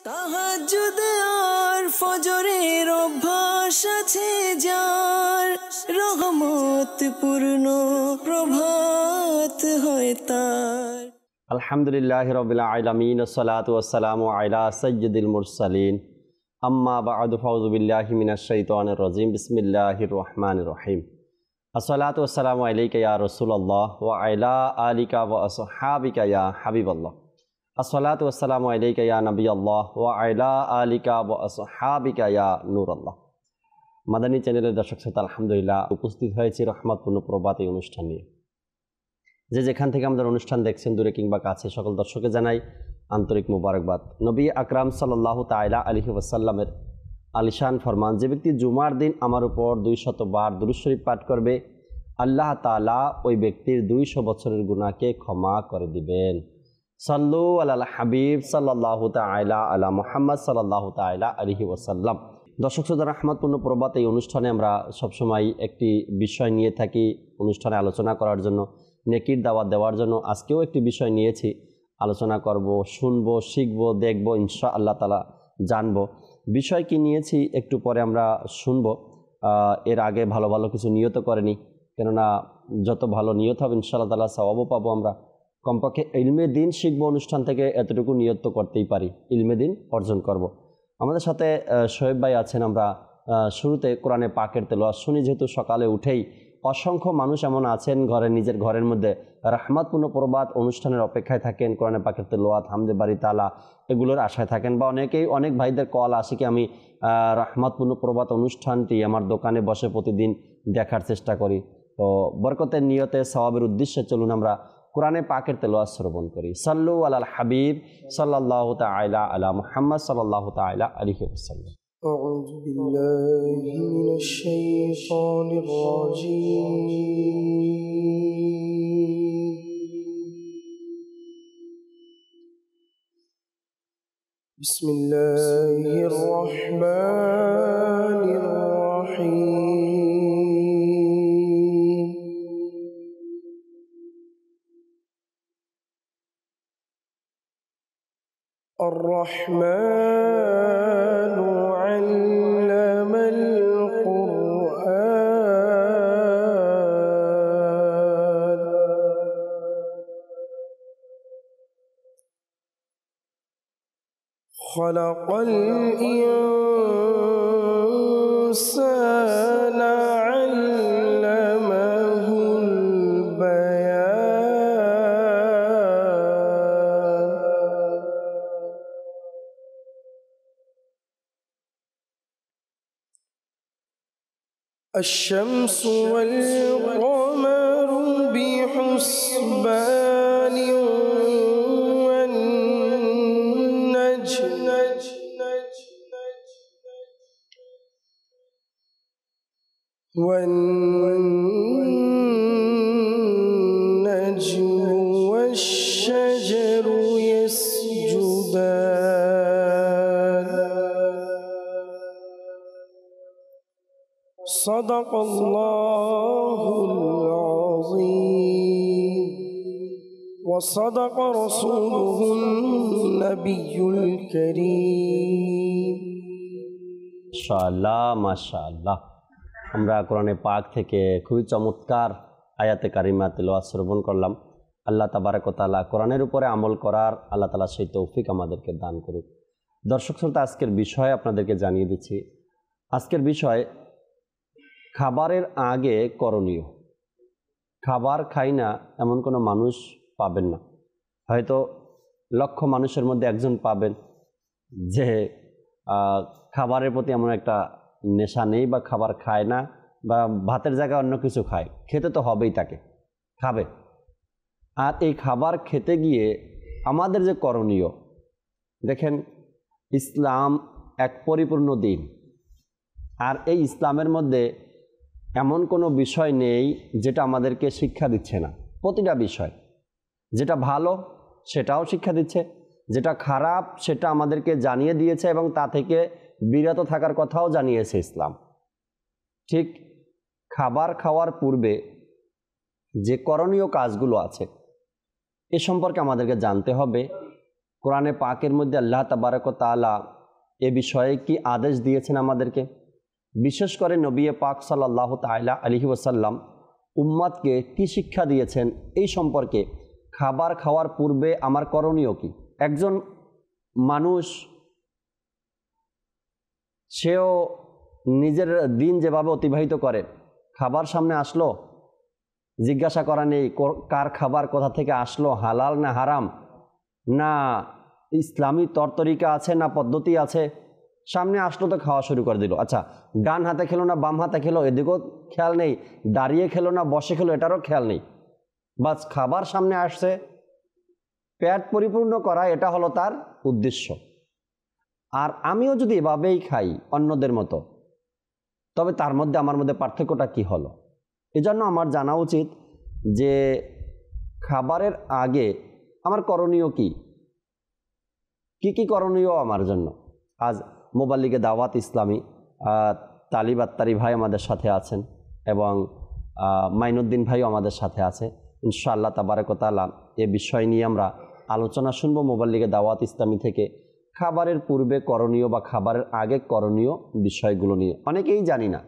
তাহাজ্জুদ আর ফজরের অভ্যাস আছে যার, রহমত পূর্ণ প্রভাত হয় তার। আলহামদুলিল্লাহি রাব্বিল আলামিন, আসসালাতু ওয়াসসালামু আলা সাইয়্যিদিল মুরসালিন, আম্মা বা'দু, ফাউযু বিল্লাহি মিনাশ শাইতানির রাজিম, বিসমিল্লাহির রহমানির রহিম। আসসালাতু ওয়াসসালামু আলাইকা ইয়া রাসূলুল্লাহ ওয়া আলা আলিকা ওয়া আসহাবিকা ইয়া হাবিবাল্লাহ। আসসালাতু ওয়াসসালামু আলাইকা ইয়া নবিয়াল্লাহ ওয়া আলা আলিকা ওয়া আসহাবিকা ইয়া নূরাল্লাহ। মাদানী চ্যানেলের দর্শক শ্রোতা, আলহামদুলিল্লাহ উপস্থিত হয়েছি রহমতপূর্ণ প্রভাত এই অনুষ্ঠান নিয়ে। যেখান থেকে আমাদের অনুষ্ঠান দেখছেন, দূরে কিংবা কাছে, সকল দর্শকে জানাই আন্তরিক মুবারকবাদ। নবী আকরাম সাল্লাল্লাহু তাআলা আলাইহি ওয়াসাল্লামের আলিশান ফরমান, যে ব্যক্তি জুমার দিন আমার উপর 200 বার দুরূদ শরীফ পাঠ করবে, আল্লাহ তাআলা ওই ব্যক্তির 200 বছরের গুনাহকে ক্ষমা করে দিবেন। সাল্লু আলাল হাবিব সাল্লাল্লাহু তাআলা আলা মুহাম্মদ সাল্লাল্লাহু তাআলা আলাইহি ওয়াসাল্লাম। দর্শক শ্রোতা, রহমতপূর্ণ প্রভাত এই অনুষ্ঠানে আমরা সবসময় একটি বিষয় নিয়ে থাকি অনুষ্ঠানে আলোচনা করার জন্য, নেকির দাওয়াত দেওয়ার জন্য। আজকেও একটি বিষয় নিয়েছি, আলোচনা করব, শুনবো, শিখব, দেখব, ইনশাআল্লাহ তাআলা জানব। বিষয় কি নিয়েছি একটু পরে আমরা শুনব। এর আগে ভালো ভালো কিছু নিয়ত করেনি, কেননা যত ভালো নিয়ত হবে ইনশাআল্লাহ তাআলা সওয়াবও পাবো। আমরা কমপক্ষে ইলমে দিন শিখব, অনুষ্ঠান থেকে এতটুকু নিয়ত তো করতেই পারি, ইলমে দিন অর্জন করব। আমাদের সাথে শোয়েব ভাই আছেন। আমরা শুরুতে কোরআনে পাকের তেলাওয়াত শুনি, যেহেতু সকালে উঠেই অসংখ্য মানুষ এমন আছেন নিজের ঘরের মধ্যে রহমতপূর্ণ প্রভাত অনুষ্ঠানের অপেক্ষায় থাকেন, কোরআনে পাকের তেলাওয়াত, হামদে বাড়ি তালা এগুলোর আশায় থাকেন। বা অনেক ভাইদের কল আসে কি আমি রহমতপূর্ণ প্রভাত অনুষ্ঠানটি আমার দোকানে বসে প্রতিদিন দেখার চেষ্টা করি। তো বরকতের নিয়তে সওয়াবের উদ্দেশ্যে চলুন আমরা কোরআনে পাকের তেলাওয়াত শ্রবণ করি। সাল্লু আলাল হাবিব সাল্লাল্লাহু তাআলা আলা মুহাম্মদ সাল্লাল্লাহু তাআলা আলাইহি ওয়াসাল্লাম। أعوذ بالله من الشيطان الرجيم. بسم الله الرحمن الرحيم. الرحمن علم القرآن خلق الإنسان علمه البيان الشمس والقمر بحسبان والنجم والشجر يسجدان. صدق الله العظيم وصدق رسوله النبي الكريم. মাশাআল্লাহ মাশাআল্লাহ। আমরা কোরআনে পাক থেকে খুবই চমৎকার আয়াতে কারিমা তেলাওয়াত শ্রবণ করলাম। আল্লাহ তাবারক ওয়া তাআলা কোরআনের উপরে আমল করার আল্লাহ তাআলা সেই তৌফিক আমাদেরকে দান করুক। দর্শক শ্রোতা, আজকের বিষয় আপনাদেরকে জানিয়ে দিচ্ছি। আজকের বিষয় খাবারের আগে করণীয়। খাবার খাই না এমন কোনো মানুষ পাবেন না। হয়তো লক্ষ মানুষের মধ্যে একজন পাবেন যে খাবারের প্রতি এমন একটা নেশা নেই, বা খাবার খায় না, বা ভাতের জায়গায় অন্য কিছু খায়। খেতে তো হবেই, তাকে খাবে। আর এই খাবার খেতে গিয়ে আমাদের যে করণীয়, দেখেন ইসলাম এক পরিপূর্ণ দিন, আর এই ইসলামের মধ্যে এমন কোনো বিষয় নেই যেটা আমাদেরকে শিক্ষা দিচ্ছে না। প্রতিটা বিষয়, যেটা ভালো সেটাও শিক্ষা দিচ্ছে, যেটা খারাপ সেটা আমাদেরকে জানিয়ে দিয়েছে, এবং তা থেকে বিরত থাকার কথাও জানিয়েছে ইসলাম। ঠিক খাবার খাওয়ার পূর্বে যে করণীয় কাজগুলো আছে এ সম্পর্কে আমাদেরকে জানতে হবে। কোরআনে পাকের মধ্যে আল্লাহ তাবারক ওয়া তাআলা এ বিষয়ে কি আদেশ দিয়েছেন আমাদেরকে, বিশেষ করে নবী পাক সাল্লাল্লাহু তাআলা আলাইহি ওয়াসাল্লাম উম্মতকে কি শিক্ষা দিয়েছেন এই সম্পর্কে, খাবার খাওয়ার পূর্বে আমার করণীয় কি। একজন মানুষ সেও নিজের দিন যেভাবে অতিবাহিত করে, খাবার সামনে আসলো জিজ্ঞাসা করা নেই কার খাবার কোথা থেকে আসলো, হালাল না হারাম, না ইসলামী তরতরিকা আছে না পদ্ধতি আছে, সামনে আসলো তো খাওয়া শুরু করে দিল। আচ্ছা, ডান হাতে খেলো না বাম হাতে খেলো এদিকেও খেয়াল নেই, দাঁড়িয়ে খেলো না বসে খেলো এটারও খেয়াল নেই, বাস খাবার সামনে আসছে, পেট পরিপূর্ণ করা এটা হলো তার উদ্দেশ্য। আর আমিও যদি এভাবেই খাই অন্যদের মতো, তবে তার মধ্যে আমার মধ্যে পার্থক্যটা কি হলো। এজন্য আমার জানা উচিত যে খাবারের আগে আমার করণীয় কি কি করণীয় আমার জন্য। আজ মোবাল্লিগে দাওয়াত ইসলামী তালিব আত্তারি ভাই আমাদের সাথে আছেন এবং মাইনুদ্দিন ভাইও আমাদের সাথে আছে। ইনশাআল্লাহ তাবারক ওয়া তাআলা এ বিষয় নিয়ে আমরা আলোচনা শুনবো মোবাল্লিগে দাওয়াত ইসলামী থেকে, খাবারের পূর্বে করণীয় বা খাবারের আগে করণীয় বিষয়গুলো নিয়ে। অনেকেই জানি না,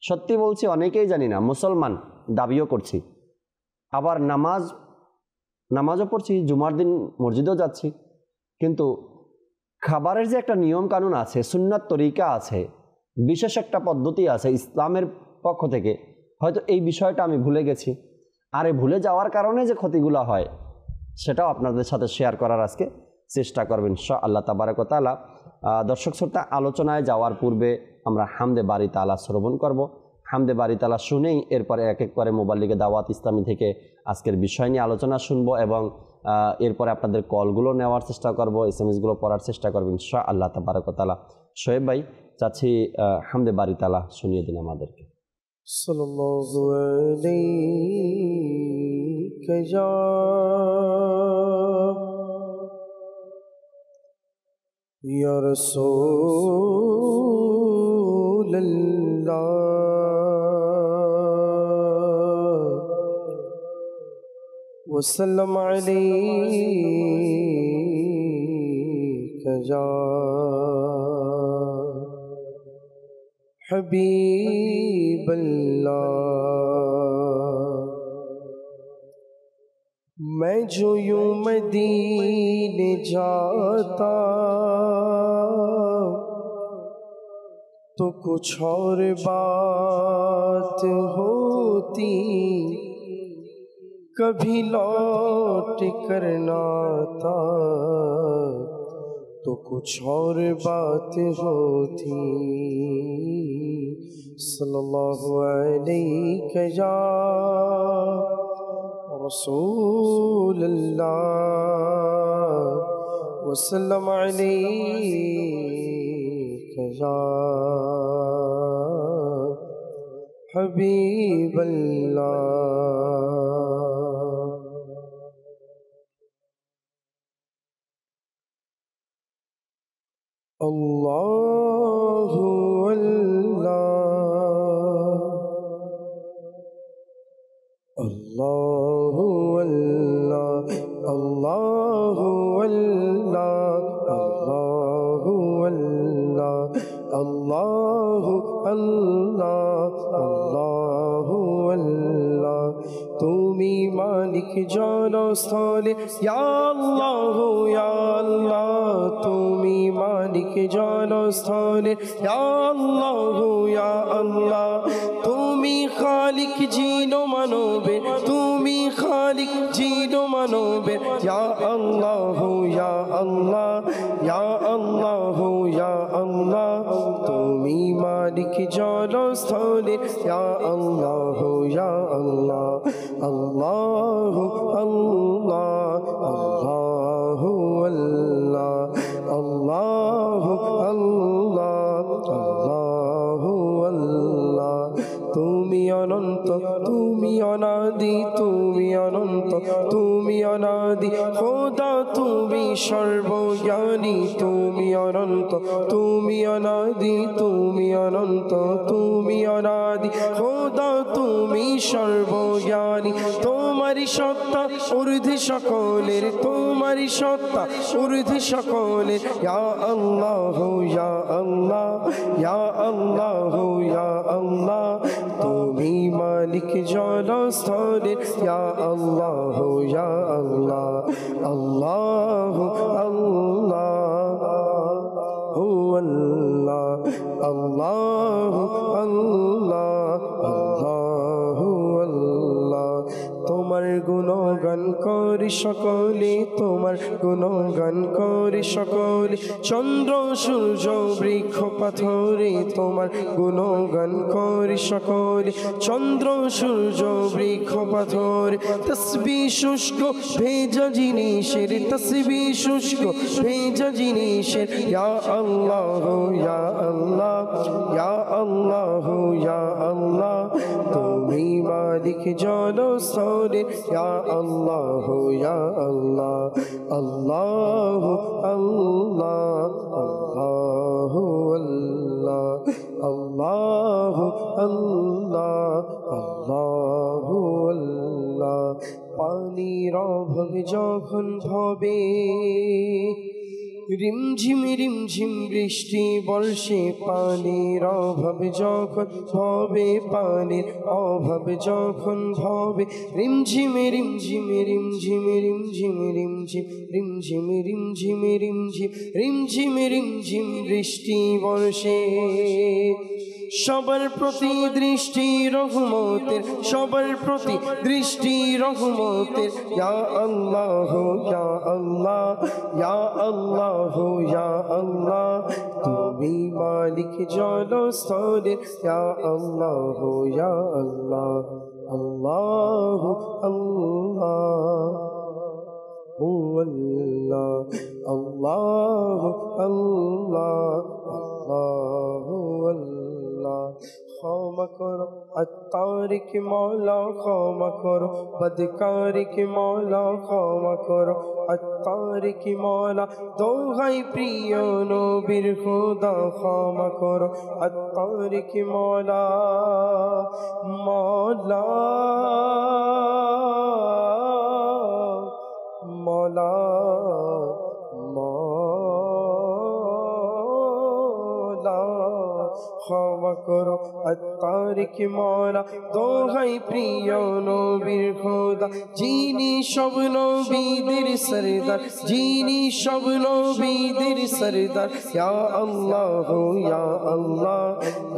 সত্যি বলছি অনেকেই জানি না, মুসলমান দাবিও করছি, আবার নামাজও পড়ছি, জুমার দিন মসজিদেও যাচ্ছি, কিন্তু খাবারের যে একটা নিয়ম কানুন আছে, সুন্নাত তরিকা আছে, বিশেষ একটা পদ্ধতি আছে ইসলামের পক্ষ থেকে, হয়তো এই বিষয়টা আমি ভুলে গেছি। আর এই ভুলে যাওয়ার কারণে যে ক্ষতিগুলো হয় সেটাও আপনাদের সাথে শেয়ার করার আজকে চেষ্টা করবেন ইনশাআল্লাহ তাবারক ওয়া তাআলা। দর্শক শ্রোতা, আলোচনায় যাওয়ার পূর্বে আমরা হামদে বারি তাআলা শ্রবণ করব। হামদে বারি তাআলা শুনেই এরপরে এক এক করে মোবাল্লিগে দাওয়াত ইসলামী থেকে আজকের বিষয় নিয়ে আলোচনা শুনবো এবং এরপরে আপনাদের কলগুলো নেওয়ার চেষ্টা করব, SMS-গুলো পড়ার চেষ্টা করব ইনশাআল্লাহ তাবারক ওয়া তাআলা। শোয়েব ভাই, চাচ্ছি হামদে বারি তাআলা শুনিয়ে দিন আমাদেরকে। সাল্লাল্লাহু আলাইহি ইয়া রাসূলুল্লাহ ওয়া সাল্লাম আলাইকা ইয়া हबीबल्लाह। मैं जो यूं मदीने जाता तो कुछ और बात होती, कभी लौट कर ना आता तो कुछ और बात होती। सल्लल्लाहु अलैहि या रसूलल्लाह वसल्लम अलैका या हबीबल्लाह। अल्लाहु अल्लाह अल्लाहु अल्लाह अल्लाहु अल्लाह अल्लाहु अल्लाह अल्लाहु अल्लाह अल्लाहु अल्लाह। তুমি মালিক জনস্থলে ইয়া আল্লাহ ইয়া আল্লাহ, তুমি মালিক জনস্থলে ইয়া আল্লাহ ইয়া আল্লাহ। তুমি খালিক জিন ও মানবে, তুমি খালিক জিন ও মানবে ইয়া আল্লাহ ইয়া আল্লাহ ইয়া আল্লাহ ইয়া আল্লাহ। তুমি মালিক জনস্থলে ইয়া আল্লাহ ইয়া আল্লাহ। अल्लाहु अल्लाह अल्लाहु अल्लाह अल्लाहु अल्लाह अल्लाहु अल्लाह। तुम তুমি অনন্ত, তুমি অনাদি, তুমি অনন্ত, তুমি অনাদি খোদা, তুমি সর্বজ্ঞানী, তুমি অনন্ত, তুমি অনাদি, তুমি অনন্ত, তুমি অনাদি খোদা, তুমি সর্বজ্ঞানী। তোমারি সত্তা ঊর্ধ্বে সকলের, তোমারি সত্তা ঊর্ধ্বে সকলের। ইয়া আল্লাহ ইয়া আল্লাহ ইয়া আল্লাহ ইয়া আল্লাহ, তুমি মালিক জলস্থলের। ইয়া আল্লাহ ইয়া আল্লাহ, আল্লাহ আল্লাহ আল্লাহ, আল্লাহ আল্লাহ আল্লাহ আল্লাহ। তোমার গুণগান করি সকলে, তোমার গুণগান করি সকলে। চন্দ্র সূর্য বৃক্ষ পাথরে, তোমার গুণগান করি সকলে। চন্দ্র সূর্য বৃক্ষ পাথরে। তসবিহ শুষ্ক ভেজা জিনিসের, তসবিহ শুষ্ক ভেজা জিনিসের। ইয়া আল্লাহ ইয়া আল্লাহ ইয়া আল্লাহ ইয়া আল্লাহ, তুমি মালিক জলস্থলের। ইয়া আল্লাহ ইয়া আল্লাহ, আল্লাহ আল্লাহ আল্লাহ আল্লাহ, আল্লাহ আল্লাহ আল্লাহ আল্লাহ। পানির অভাব যখন হবে, রিমঝিম রিমঝিম বৃষ্টি বর্ষে। পানির অভাব যখন হবে, পানির অভাব যখন হবে। রিমঝিম রিমঝিম রিমঝিম রিমঝিম রিমঝিম রিমঝিম রিমঝিম রিমঝিম রিমঝিম রিমঝিম বৃষ্টি বর্ষে। সবার প্রতি দৃষ্টি রহমতের, সবার প্রতি দৃষ্টি রহমতের। ইয়া আল্লাহ ইয়া আল্লাহ ইয়া আল্লাহ ইয়া আল্লাহ, তুমি মালিক জলস্থলের। ইয়া আল্লাহ ইয়া আল্লাহ, আল্লাহ আল্লাহ আল্লাহ, আল্লাহ আল্লাহ আল্লাহ আল্লাহ। ক্ষমা করো আত্তারিক মৌলা, ক্ষমা করো বদকারিক মৌলা, ক্ষমা করো আত্তারিক মৌলা। দোহাই প্রিয় নবীর খোদা, ক্ষমা করো আত্তারিক মৌলা। মৌলা মৌলা মৌলা, ক্ষমা করো আত্তারিক মৌলা। দোহাই প্রিয় নবীর খোদা, যিনি সব নবীদের সরদার, যিনি সব নবীদের সরদার। ইয়া আল্লাহ ইয়া আল্লাহ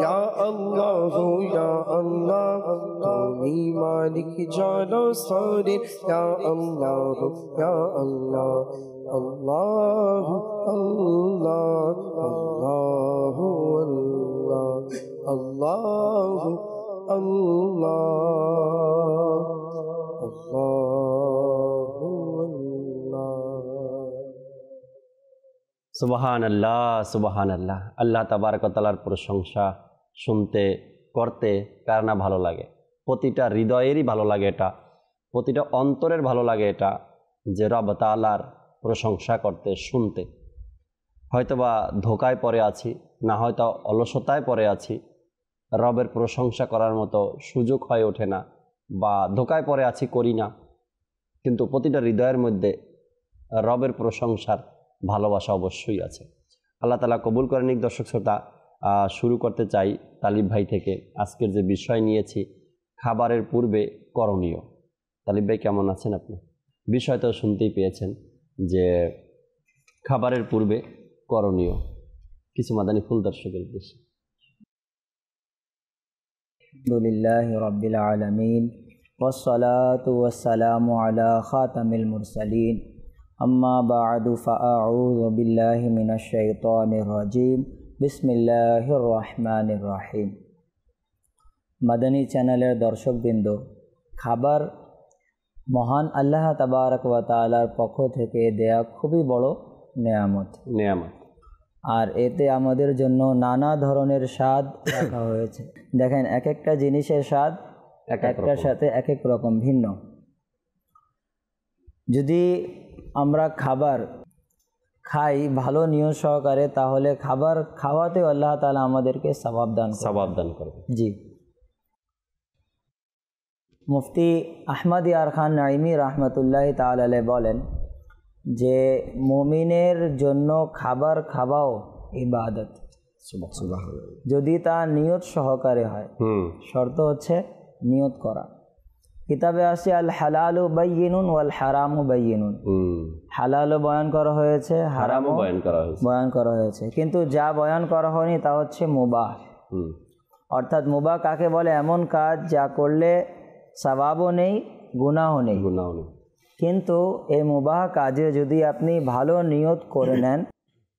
ইয়া আল্লাহ ইয়া আল্লাহ, তুমি মালিক জলস্থলের। ইয়া আল্লাহ ইয়া আল্লাহ, আল্লাহ আল্লাহ আল্লাহ আল্লাহ আল্লাহ সুবহানাল্লাহ সুবহানাল্লাহ। আল্লাহ তাবারক ওয়া তাআলার প্রশংসা শুনতে করতে কার না ভালো লাগে? প্রতিটা হৃদয়েরই ভালো লাগে এটা, প্রতিটা অন্তরের ভালো লাগে এটা, যে রব তাআলার প্রশংসা করতে শুনতে। হয়তোবা ধোকায় পড়ে আছি, না হয়তো অলসতায় পড়ে আছি, রবের প্রশংসা করার মতো সুযোগ হয়ে ওঠে না, বা ধোকায় পড়ে আছি, করি না। কিন্তু প্রতিটা হৃদয়ের মধ্যে রবের প্রশংসার ভালোবাসা অবশ্যই আছে। আল্লাহ তাআলা কবুল করে নিক। দর্শক শ্রোতা, শুরু করতে চাই তালিব ভাই থেকে। আজকের যে বিষয় নিয়েছি, খাবারের পূর্বে করণীয়। তালিব ভাই কেমন আছেন আপনি? বিষয় তো শুনতেই পেয়েছেন যে খাবারের পূর্বে করণীয়। কিছু মাদানী ফুল দর্শকের উদ্দেশ্যে। আলহামদুলিল্লাহি রাব্বিল আলামিন ওয়াসসালাতু ওয়াসসালামু আলা খাতামিল মুরসালিন, আম্মা বা'দু ফাআউযু বিল্লাহি মিনাশ শাইতানির রাজিম, বিসমিল্লাহির রহমানির রহিম। মাদানী চ্যানেলের দর্শকবৃন্দ, খাবার মহান আল্লাহ তাবারক ওয়া তাআলার পক্ষ থেকে দেয়া খুবই বড় নেয়ামত। আর এতে আমাদের জন্য নানা ধরনের স্বাদ রাখা হয়েছে। দেখেন এক একটা জিনিসের স্বাদ একটার সাথে এক এক রকম ভিন্ন। যদি আমরা খাবার খাই ভালো নিয়ত সহকারে, তাহলে খাবার খাওয়াতে আল্লাহ তাআলা আমাদেরকে সওয়াব দান করবে। জি, মুফতি আহমদ ইয়ার খান নাইমি রহমতুল্লাহি তাআলা আলাইহি বলেন যে মুমিনের জন্য খাবার খাওয়াও ইবাদত, যদি তা নিয়ত সহকারে হয়। শর্ত হচ্ছে নিয়ত করা। কিতাবে আছে আল হালালু বাইয়িনুন ওয়াল হারামু বাইয়িনুন, হালালও বয়ান করা হয়েছে, হারামও বয়ান করা হয়েছে, কিন্তু যা বয়ান করা হয়নি তা হচ্ছে মুবাহ। অর্থাৎ মুবাহ কাকে বলে? এমন কাজ যা করলে সওয়াবও নেই, গুনাহও নেই। কিন্তু এই মুবাহ কাজে যদি আপনি ভালো নিয়ত করে নেন,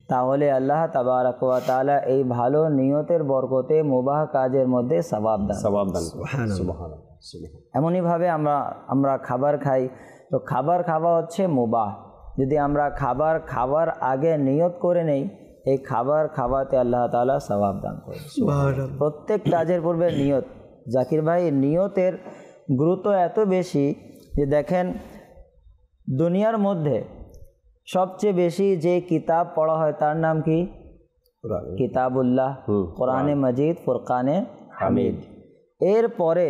তাহলে আল্লাহ তাবারাক ওয়া তাআলা এই ভালো নিয়তের বরকতে মুবাহ কাজের মধ্যে সওয়াব দান। সুবহানাল্লাহ। এমনইভাবে আমরা খাবার খাই, তো খাবার খাওয়া হচ্ছে মুবাহ। যদি আমরা খাবার খাওয়ার আগে নিয়ত করে নেই, এই খাবার খাওয়াতে আল্লাহ তাআলা সওয়াব দান করবে। প্রত্যেক কাজের পূর্বে নিয়ত। জাকির ভাই, নিয়তের গুরুত্ব এত বেশি যে দেখেন দুনিয়ার মধ্যে সবচেয়ে বেশি যে কিতাব পড়া হয় তার নাম কি? কিতাবুল্লাহ, কোরআনে মজিদ, ফুরকানে হামিদ। এর পরে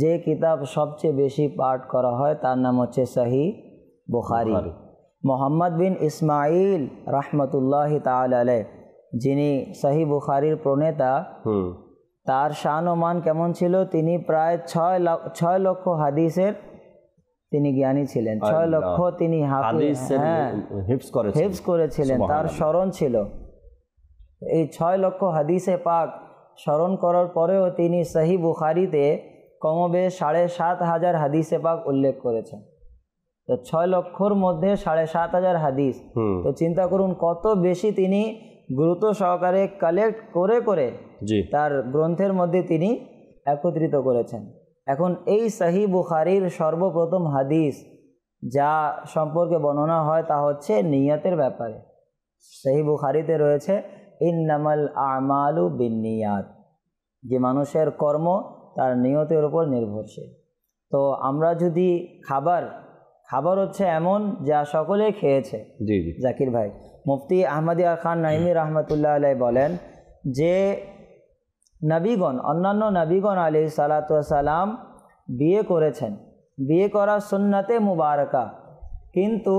যে কিতাব সবচেয়ে বেশি পাঠ করা হয় তার নাম হচ্ছে সহিহ বুখারী। মোহাম্মদ বিন ইসমাইল রহমতুল্লাহি তাআলা আলাইহি, যিনি সহিহ বুখারীর প্রণেতা, তার শান ও মান কেমন ছিল? তিনি প্রায় 6 লক্ষ হাদিসের তিনি জ্ঞানী ছিলেন। 6 লক্ষ তিনি হিফজ করেছিলেন, তার স্মরণ ছিল। এই 6 লক্ষ হাদিসে পাক স্মরণ করার পরেও তিনি সহিহ বুখারীতে কমবেশ 7,500 হাদিসে পাক উল্লেখ করেছেন। তো 6 লক্ষর মধ্যে 7,500 হাদিস, তো চিন্তা করুন কত বেশি তিনি গুরুত্ব সহকারে কালেক্ট করে করে তার গ্রন্থের মধ্যে তিনি একত্রিত করেছেন। এখন এই সহিহ বুখারীর সর্বপ্রথম হাদিস যা সম্পর্কে বর্ণনা হয় তা হচ্ছে নিয়তের ব্যাপারে। সহিহ বুখারীতে রয়েছে ইন্নামাল আমালু বিন্নিয়াত, যে মানুষের কর্ম তার নিয়তের উপর নির্ভরশীল। তো আমরা যদি খাবার হচ্ছে এমন যা সকলে খেয়েছে। জাকির ভাই, মুফতি আহমদ ইয়ার খান নাইমি রহমতুল্লাহ আলাইহি বলেন যে নবীগণ, অন্যান্য নবীগণ আলাইহিস সালাতু ওয়াস সালাম বিয়ে করেছেন, বিয়ে করা সুন্নতে মুবারকা, কিন্তু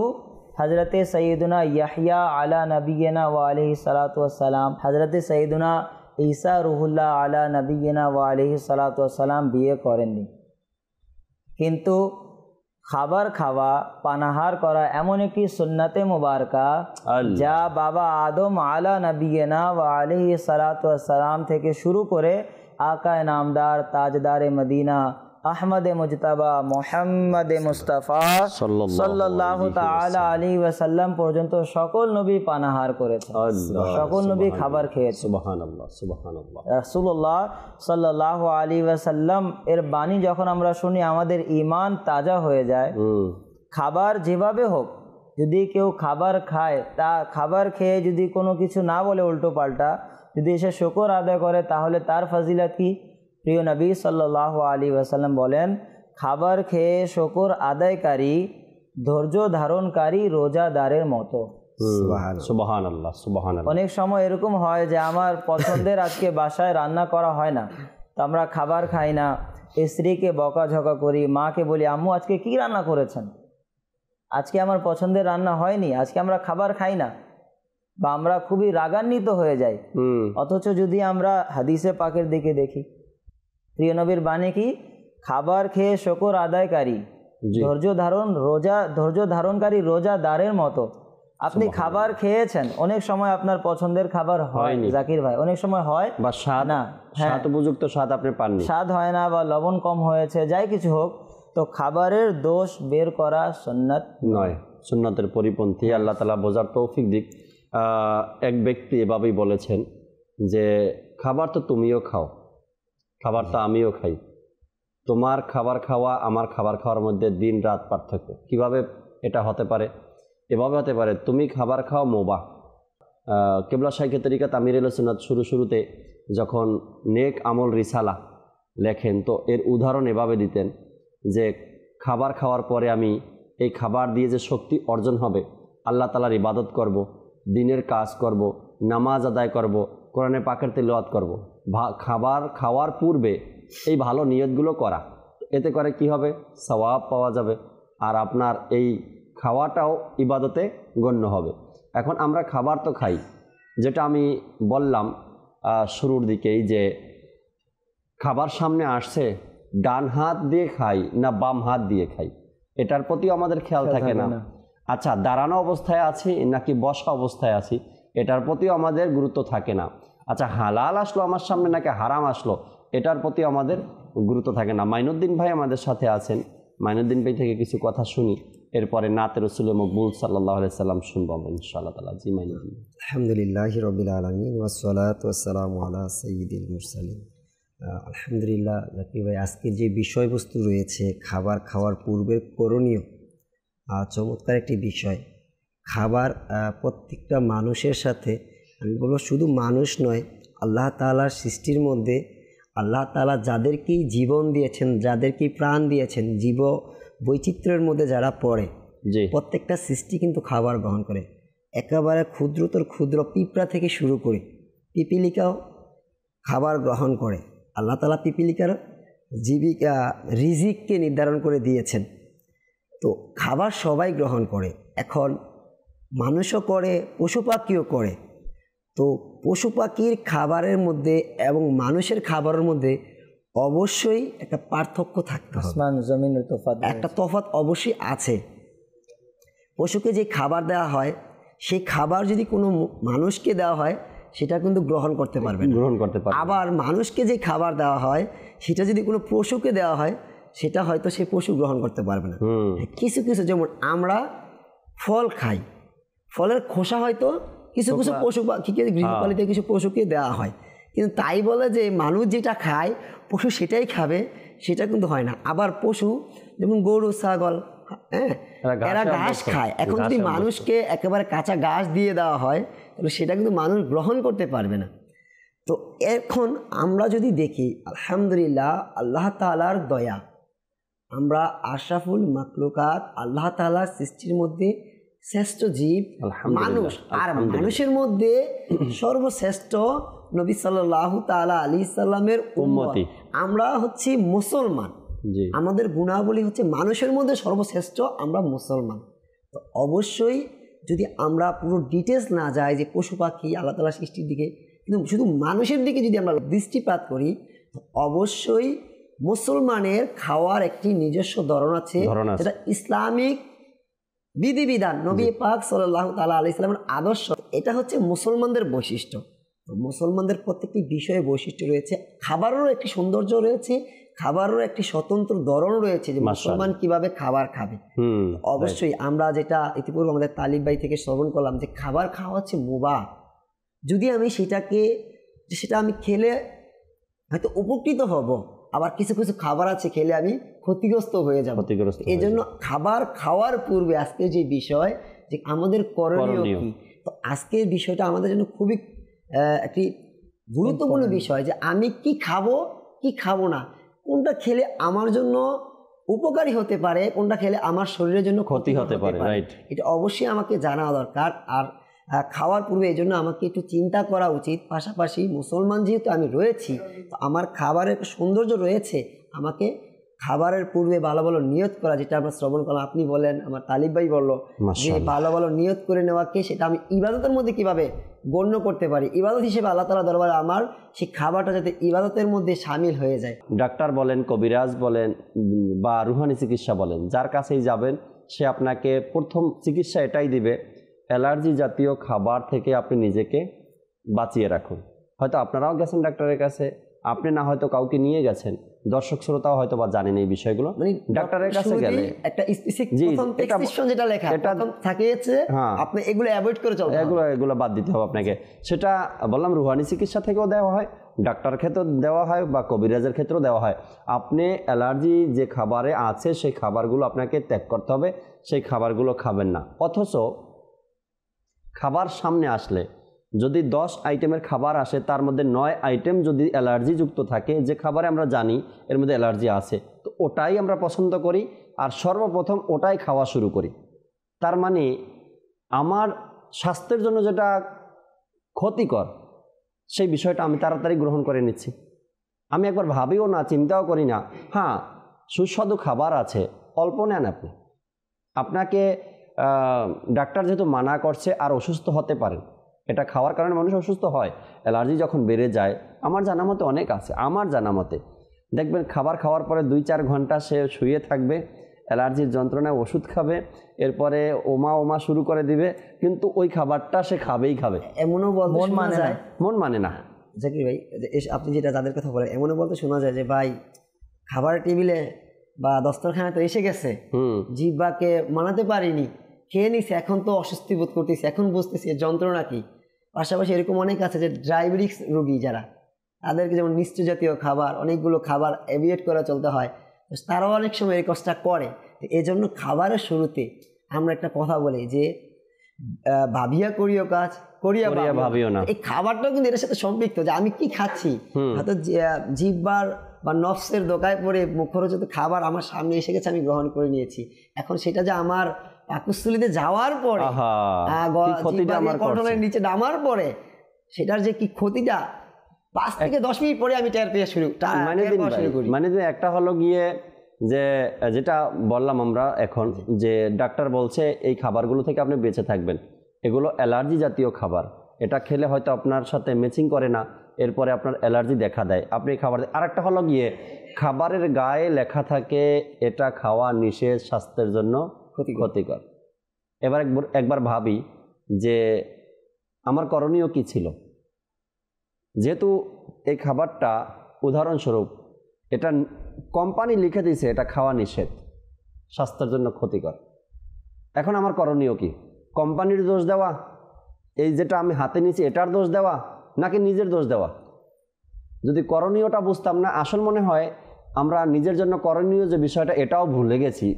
হজরতে সৈয়দুনা ইয়াহইয়া আলা নবিয়িনা ওয়া আলাইহিস সালাতু ওয়াস সালাম, হজরতে সৈয়দুনা ঈসা রুহুল্লাহ আলা নবিয়িনা ওয়া আলাইহিস সালাতু ওয়াস সালাম বিয়ে করেননি। কিন্তু খাবার খাওয়া, পানাহার করা এমন একটি সুন্নতে মুবারকা যা বাবা আদম আলা নবিয়িনা ওয়া আলাইহিস সালাতু ওয়াস সালাম থেকে শুরু করে আকায়ে নামদার, তাজদারে মদিনা, আহমদে মুজতাবা, মুহাম্মদে মুস্তাফা সাল্লাল্লাহু তাআলা আলাইহি ওয়াসাল্লাম পর্যন্ত সকল নবী পানাহার করেছেন, সকল নবী খাবার খেয়েছেন। সুবহানাল্লাহ, সুবহানাল্লাহ। রাসূলুল্লাহ সাল্লাল্লাহু আলাইহি ওয়াসাল্লাম এর বাণী যখন আমরা শুনি আমাদের ঈমান তাজা হয়ে যায়। খাবার যেভাবে হোক, যদি কেউ খাবার খায়, তা খাবার খেয়ে যদি কোনো কিছু না বলে উল্টো পাল্টা, যদি এসে শুকর আদায় করে, তাহলে তার ফজিলত কি? প্রিয় নবী সাল্লাল্লাহু আলাইহি ওয়াসাল্লাম বলেন, খাবার খেয়ে শুকর আদায়কারী ধৈর্য ধারণকারী রোজাদারের মতো। সুবহানাল্লাহ, সুবহানাল্লাহ। অনেক সময় এরকম হয় যে আমার পছন্দের আজকে বাসায় রান্না করা হয় না, তো আমরা খাবার খাই না, স্ত্রীকে বকাঝকা করি, মাকে বলি আম্মু আজকে কি রান্না করেছেন, আজকে আমার পছন্দের রান্না হয়নি, আজকে আমরা খাবার খাই না, বা আমরা খুবই রাগান্বিত হয়ে যাই। অথচ যদি আমরা হাদিসে পাকের দিকে দেখি, প্রিয় নবীর বাণী কি? খাবার খেয়ে শুকর আদায়কারী ধৈর্য ধারণকারী রোজাদারের মতো। আপনি খাবার খেয়েছেন, অনেক সময় আপনার পছন্দের খাবার হয় জাকির ভাই, অনেক সময় হয় বা স্বাদ না, স্বাদ উপযুক্ত স্বাদ আপনি পাননি, স্বাদ হয় না, বা লবণ কম হয়েছে, যাই কিছু হোক, তো খাবারের দোষ বের করা সুন্নাত নয়, সুন্নাতের পরিপন্থী। আল্লাহ তাআলা বোঝার তৌফিক দিক। এক ব্যক্তি এভাবেই বলেছেন যে খাবার তো তুমিও খাও, খাবার তো আমিও খাই, তোমার খাবার খাওয়া আমার খাবার খাওয়ার মধ্যে দিন রাত পার্থক্য। কিভাবে এটা হতে পারে? এভাবে হতে পারে, তুমি খাবার খাও মুবাহ, কেবলা শাইখে তরিকাত আমির আহলে সুন্নাত শুরুতে যখন নেক আমল রিসালা লেখেন তো এর উদাহরণ এভাবে দিতেন যে খাবার খাওয়ার পরে আমি এই খাবার দিয়ে যে শক্তি অর্জন হবে, আল্লাহ তাআলার ইবাদত করব, দিনের কাজ করব, নামাজ আদায় করব, কোরআনে পাকের তিলাওয়াত করব, খাবার খাওয়ার পূর্বে এই ভালো নিয়তগুলো করা, এতে করে কি হবে, সওয়াব পাওয়া যাবে আর আপনার এই খাওয়াটাও ইবাদতে গণ্য হবে। এখন আমরা খাবার তো খাই, যেটা আমি বললাম শুরুর দিকেই যে খাবার সামনে আসছে ডান হাত দিয়ে খাই না বাম হাত দিয়ে খাই, এটার প্রতিও আমাদের খেয়াল থাকে না। আচ্ছা, দাঁড়ানো অবস্থায় আছি নাকি বসা অবস্থায় আছি, এটার প্রতিও আমাদের গুরুত্ব থাকে না। আচ্ছা, হালাল আসলো আমার সামনে নাকি হারাম আসলো, এটার প্রতি আমাদের গুরুত্ব থাকে না। মাইনুদ্দিন ভাই আমাদের সাথে আছেন, মাইনুদ্দিন ভাই থেকে কিছু কথা শুনি, এরপরে নাতে রসুল মকবুল সাল্লাল্লাহু আলাইহি সাল্লাম শুনবো আমরা ইনশাআল্লাহ তাআলা। জি মাইনুদ্দিন। আলহামদুলিল্লাহি রাব্বিল আলামিন ওয়াসসালাতু ওয়াসসালামু আলা সাইয়্যিদিল মুরসালিন। আলহামদুলিল্লাহ জাকির ভাই, আজকের যে বিষয়বস্তু রয়েছে খাবার খাওয়ার পূর্বের করণীয়, চমৎকার একটি বিষয়। খাবার প্রত্যেকটা মানুষের সাথে, আমি বলবো শুধু মানুষ নয়, আল্লাহ তাআলার সৃষ্টির মধ্যে আল্লাহ তাআলা যাদেরকেই জীবন দিয়েছেন, যাদেরকেই প্রাণ দিয়েছেন, জীব বৈচিত্র্যের মধ্যে যারা পড়ে, প্রত্যেকটা সৃষ্টি কিন্তু খাবার গ্রহণ করে। একেবারে ক্ষুদ্রতর ক্ষুদ্র পিঁপড়া থেকে শুরু করে পিপিলিকাও খাবার গ্রহণ করে। আল্লাহ তাআলা পিপিলিকার জীবিকা রিজিককে নির্ধারণ করে দিয়েছেন। তো খাবার সবাই গ্রহণ করে, এখন মানুষও করে, পশু পাখিও করে। তো পশু পাখির খাবারের মধ্যে এবং মানুষের খাবারের মধ্যে অবশ্যই একটা পার্থক্য থাকতে হবে, আসমান জমিনের তফাৎ, একটা তফাৎ অবশ্যই আছে। পশুকে যে খাবার দেওয়া হয়, সেই খাবার যদি কোনো মানুষকে দেওয়া হয় সেটা কিন্তু গ্রহণ করতে পারবে না। আবার মানুষকে যে খাবার দেওয়া হয় সেটা যদি কোনো পশুকে দেওয়া হয় সেটা হয়তো সেই পশু গ্রহণ করতে পারবে না। কিছু কিছু, যেমন আমরা ফল খাই, ফলের খোসা হয়তো কিছু কিছু পশু পাখিকে, গৃহপালিত কিছু পশুকে দেওয়া হয়, কিন্তু তাই বলে যে মানুষ যেটা খায় পশু সেটাই খাবে, সেটা কিন্তু হয় না। আবার পশু যেমন গরু, ছাগল, এরা ঘাস খায়। এখন যদি মানুষকে একেবারে কাঁচা ঘাস দিয়ে দেওয়া হয় তাহলে সেটা কিন্তু মানুষ গ্রহণ করতে পারবে না। তো এখন আমরা যদি দেখি, আলহামদুলিল্লাহ আল্লাহ তাআলার দয়া, আমরা আশরাফুল মাখলুকাত, আল্লাহ তাআলার সৃষ্টির মধ্যে শ্রেষ্ঠ জীব মানুষ, আর মানুষের মধ্যে সর্বশ্রেষ্ঠ নবী সাল্লাল্লাহু তাআলা আলাইহি সাল্লামের উম্মত। আমরা হচ্ছি মুসলমান, আমাদের গুণাবলী হচ্ছে মানুষের মধ্যে সর্বশ্রেষ্ঠ আমরা মুসলমান। তো অবশ্যই যদি আমরা পুরো ডিটেলস না যাই যে পশু পাখি আল্লাহ তাআলার সৃষ্টির দিকে, কিন্তু শুধু মানুষের দিকে যদি আমরা দৃষ্টিপাত করি, তো অবশ্যই মুসলমানের খাওয়ার একটি নিজস্ব ধরন আছে, যেটা ইসলামিক বিধিবিধান, নবী পাক সাল্লাল্লাহু তাআলা আলাইহি সাল্লামের আদর্শ, এটা হচ্ছে মুসলমানদের বৈশিষ্ট্য। তো মুসলমানদের প্রত্যেকটি বিষয়ে বৈশিষ্ট্য রয়েছে, খাবারেরও একটি সৌন্দর্য রয়েছে, খাবারেরও একটি স্বতন্ত্র ধরন রয়েছে যে মুসলমান কিভাবে খাবার খাবে। অবশ্যই আমরা যেটা ইতিপূর্বে আমাদের তালিব ভাই থেকে শ্রবণ করলাম যে খাবার খাওয়া হচ্ছে মুবাহ, যদি আমি সেটা আমি খেলে হয়তো উপকৃত হব, আবার কিছু কিছু খাবার আছে খেলে আমি ক্ষতিগ্রস্ত হয়ে যাব। এই জন্য খাবার খাওয়ার পূর্বে আজকের যে বিষয় যে আমাদের করণীয় কি, তো আজকের বিষয়টা আমাদের জন্য খুবই একটি গুরুত্বপূর্ণ বিষয় যে আমি কি খাবো কি খাবো না, কোনটা খেলে আমার জন্য উপকারী হতে পারে, কোনটা খেলে আমার শরীরের জন্য ক্ষতি হতে পারে, এটা অবশ্যই আমাকে জানা দরকার। আর খাওয়ার পূর্বে এই জন্য আমাকে একটু চিন্তা করা উচিত। পাশাপাশি মুসলমান যেহেতু আমি রয়েছি, তো আমার খাবারের একটা সৌন্দর্য রয়েছে, আমাকে খাবারের পূর্বে ভালো ভালো নিয়ত করা, যেটা আমরা শ্রবণ করলাম, আপনি বলেন, আমার তালিব ভাই বললো যে ভালো ভালো নিয়ত করে নেওয়াকে সেটা আমি ইবাদতের মধ্যে কিভাবে গণ্য করতে পারি, ইবাদত হিসেবে আল্লাহ তাআলা দরবারে আমার সেই খাবারটা যাতে ইবাদতের মধ্যে শামিল হয়ে যায়। ডাক্তার বলেন, কবিরাজ বলেন বা রুহানি চিকিৎসা বলেন, যার কাছেই যাবেন সে আপনাকে প্রথম চিকিৎসা এটাই দিবে, অ্যালার্জি জাতীয় খাবার থেকে আপনি নিজেকে বাঁচিয়ে রাখুন। হয়তো আপনারাও গেছেন ডাক্তারের কাছে, আপনি না হয়তো কাউকে নিয়ে গেছেন, দর্শক শ্রোতাও হয়তো বা জানেন এই বিষয়গুলো। ডাক্তারের কাছে গেলে একটা প্রেসক্রিপশন যেটা লেখা থাকেছে, আপনি এগুলো অ্যাভয়েড করে চলতে হবে, এগুলো বাদ দিতে হবে আপনাকে। সেটা বললাম রুহানি চিকিৎসা থেকেও দেওয়া হয়, ডাক্তারের ক্ষেত্রেও দেওয়া হয় বা কবিরাজের ক্ষেত্রেও দেওয়া হয়। আপনি অ্যালার্জি যে খাবারে আছে সেই খাবারগুলো আপনাকে ত্যাগ করতে হবে, সেই খাবারগুলো খাবেন না। অথচ খাবার সামনে আসলে যদি 10 আইটেমের খাবার আসে তার মধ্যে 9 আইটেম যদি অ্যালার্জিযুক্ত থাকে, যে খাবারে আমরা জানি এর মধ্যে অ্যালার্জি আছে, তো ওটাই আমরা পছন্দ করি আর সর্বপ্রথম ওটাই খাওয়া শুরু করি। তার মানে আমার স্বাস্থ্যের জন্য যেটা ক্ষতিকর সেই বিষয়টা আমি তাড়াতাড়ি গ্রহণ করে নিচ্ছি। আমি একবার ভাবিও না, চিন্তাও করি না। হ্যাঁ, সুস্বাদু খাবার আছে, অল্প নেন আপনি। আপনাকে ডাক্তার যেহেতু মানা করছে আর অসুস্থ হতে পারেন, এটা খাওয়ার কারণে মানুষ অসুস্থ হয়। অ্যালার্জি যখন বেড়ে যায়, আমার জানা মতে অনেক আছে, আমার জানা মতে দেখবেন খাবার খাওয়ার পরে 2-4 ঘন্টা সে শুয়ে থাকবে, অ্যালার্জির যন্ত্রণায় ওষুধ খাবে, এরপরে ওমা শুরু করে দিবে, কিন্তু ওই খাবারটা সে খাবেই খাবে। এমনও বলতে মন শোনা মানে যায়, মন মানে না। জাকির ভাই, আপনি যেটা তাদের কথা বলেন, এমনও বলতে শোনা যায় যে ভাই খাবার টেবিলে বা দস্তরখানায় তো এসে গেছে, জিহ্বাকে মানাতে পারিনি, খেয়ে নিছে, এখন তো অস্বস্তি বোধ করতেছি, এখন বুঝতেছি এর যন্ত্রণা কি। পাশাপাশি এরকম অনেক আছে যে ডায়াবেটিক্স রোগী যারা, তাদেরকে যেমন মিষ্টি জাতীয় খাবার, অনেকগুলো খাবার এভিয়েট করে চলতে হয়, তারাও অনেক সময় এই কষ্টটা করে। এই জন্য খাবারের শুরুতে আমরা একটা কথা বলি যে ভাবিয়া করিও কাজ, করিয়া ভাবিও না। এই খাবারটাও কিন্তু এর সাথে সম্পৃক্ত, যে আমি কি খাচ্ছি, হয়তো জিহ্বার বা নফসের দোকায় পড়ে মুখরোচিত খাবার আমার সামনে এসে গেছে, আমি গ্রহণ করে নিয়েছি, এখন সেটা যে আমার পাকস্থলীতে যাওয়ার পরে, কন্ট্রোলের নিচে নামার পরে সেটার যে কি ক্ষতিটা 5 থেকে 10 মিনিট পরে আমি টের পেয়ে শুরু করি। মানে একটা হলো গিয়ে যে যেটা বললাম আমরা এখন, যে ডাক্তার বলছে এই খাবারগুলো থেকে আপনি বেঁচে থাকবেন, এগুলো অ্যালার্জি জাতীয় খাবার, এটা খেলে হয়তো আপনার সাথে ম্যাচিং করে না, এরপরে আপনার অ্যালার্জি দেখা দেয়, আপনি খাবার। আরেকটা হলো গিয়ে খাবারের গায়ে লেখা থাকে এটা খাওয়া নিষেধ, স্বাস্থ্যের জন্য ক্ষতিকর। একবার ভাবি যে আমার করণীয় কি ছিল। যেহেতু এই খাবারটা উদাহরণস্বরূপ এটা কোম্পানি লিখে দিয়েছে এটা খাওয়া নিষেধ, স্বাস্থ্যের জন্য ক্ষতিকর, এখন আমার করণীয় কি? কোম্পানির দোষ দেওয়া, এই যেটা আমি হাতে নিয়েছি এটার দোষ দেওয়া, নাকি নিজের দোষ দেওয়া? যদি করণীয়টা বুঝতাম না, আসল মনে হয় আমরা নিজের জন্য করণীয় যে বিষয়টা এটাও ভুলে গেছি।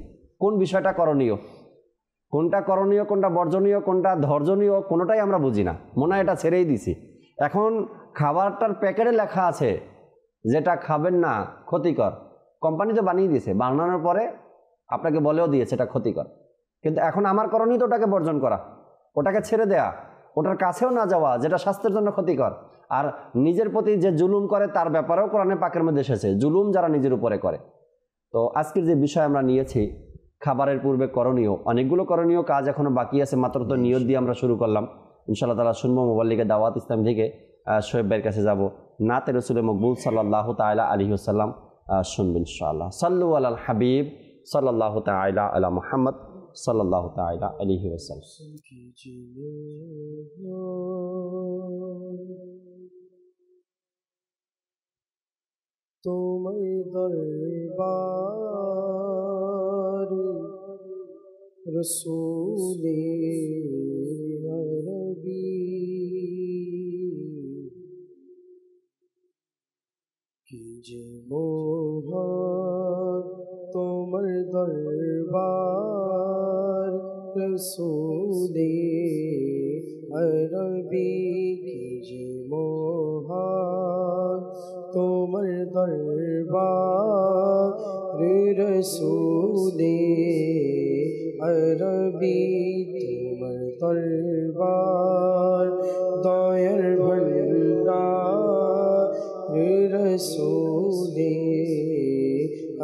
কোন বিষয়টা করণীয়, কোনটা করণীয়, কোনটা বর্জনীয়, কোনটা ধর্জনীয়, কোনোটাই আমরা বুঝি না, মনে হয় এটা ছেড়েই দিছি। এখন খাবারটার প্যাকেটে লেখা আছে যেটা খাবেন না, ক্ষতিকর, কোম্পানি তো বানিয়ে দিয়েছে, বানানোর পরে আপনাকে বলেও দিয়েছে এটা ক্ষতিকর, কিন্তু এখন আমার করণীয় তো ওটাকে বর্জন করা, ওটাকে ছেড়ে দেয়া, ওটার কাছেও না যাওয়া যেটা স্বাস্থ্যের জন্য ক্ষতিকর। আর নিজের প্রতি যে জুলুম করে তার ব্যাপারেও কোরআনে পাকের মধ্যে এসেছে, জুলুম যারা নিজের উপরে করে। তো আজকের যে বিষয় আমরা নিয়েছি খাবারের পূর্বে করণীয়, অনেকগুলো করণীয় কাজ এখনো বাকি আছে, মাত্র তো নিয়ত দিয়ে আমরা শুরু করলাম। ইনশাআল্লাহ তাআলা শুনবো মোবাল্লিগে দাওয়াত ইসলাম থেকে শোয়েব ভাইয়ের কাছে যাব, নাতে রসুল মকবুল সাল্লাল্লাহু তাআলা আলাইহি ওয়াসাল্লাম শুনবেন ইনশাআল্লাহ। সাল্লু আলাল হাবিব সাল্লাল্লাহু তাআলা আলা মুহাম্মদ সাল্লাল্লাহু তাআলা আলাইহি ওয়াসাল্লাম। তোমার দরবার রসূলে আরবি কি যে মোহন, তোমার দরবার রসূলে আরবি কি যে মোহন, তোমার দরবার রসূলে আরবি, তোমার দরবার দয়ার ভান্ডার রসূলে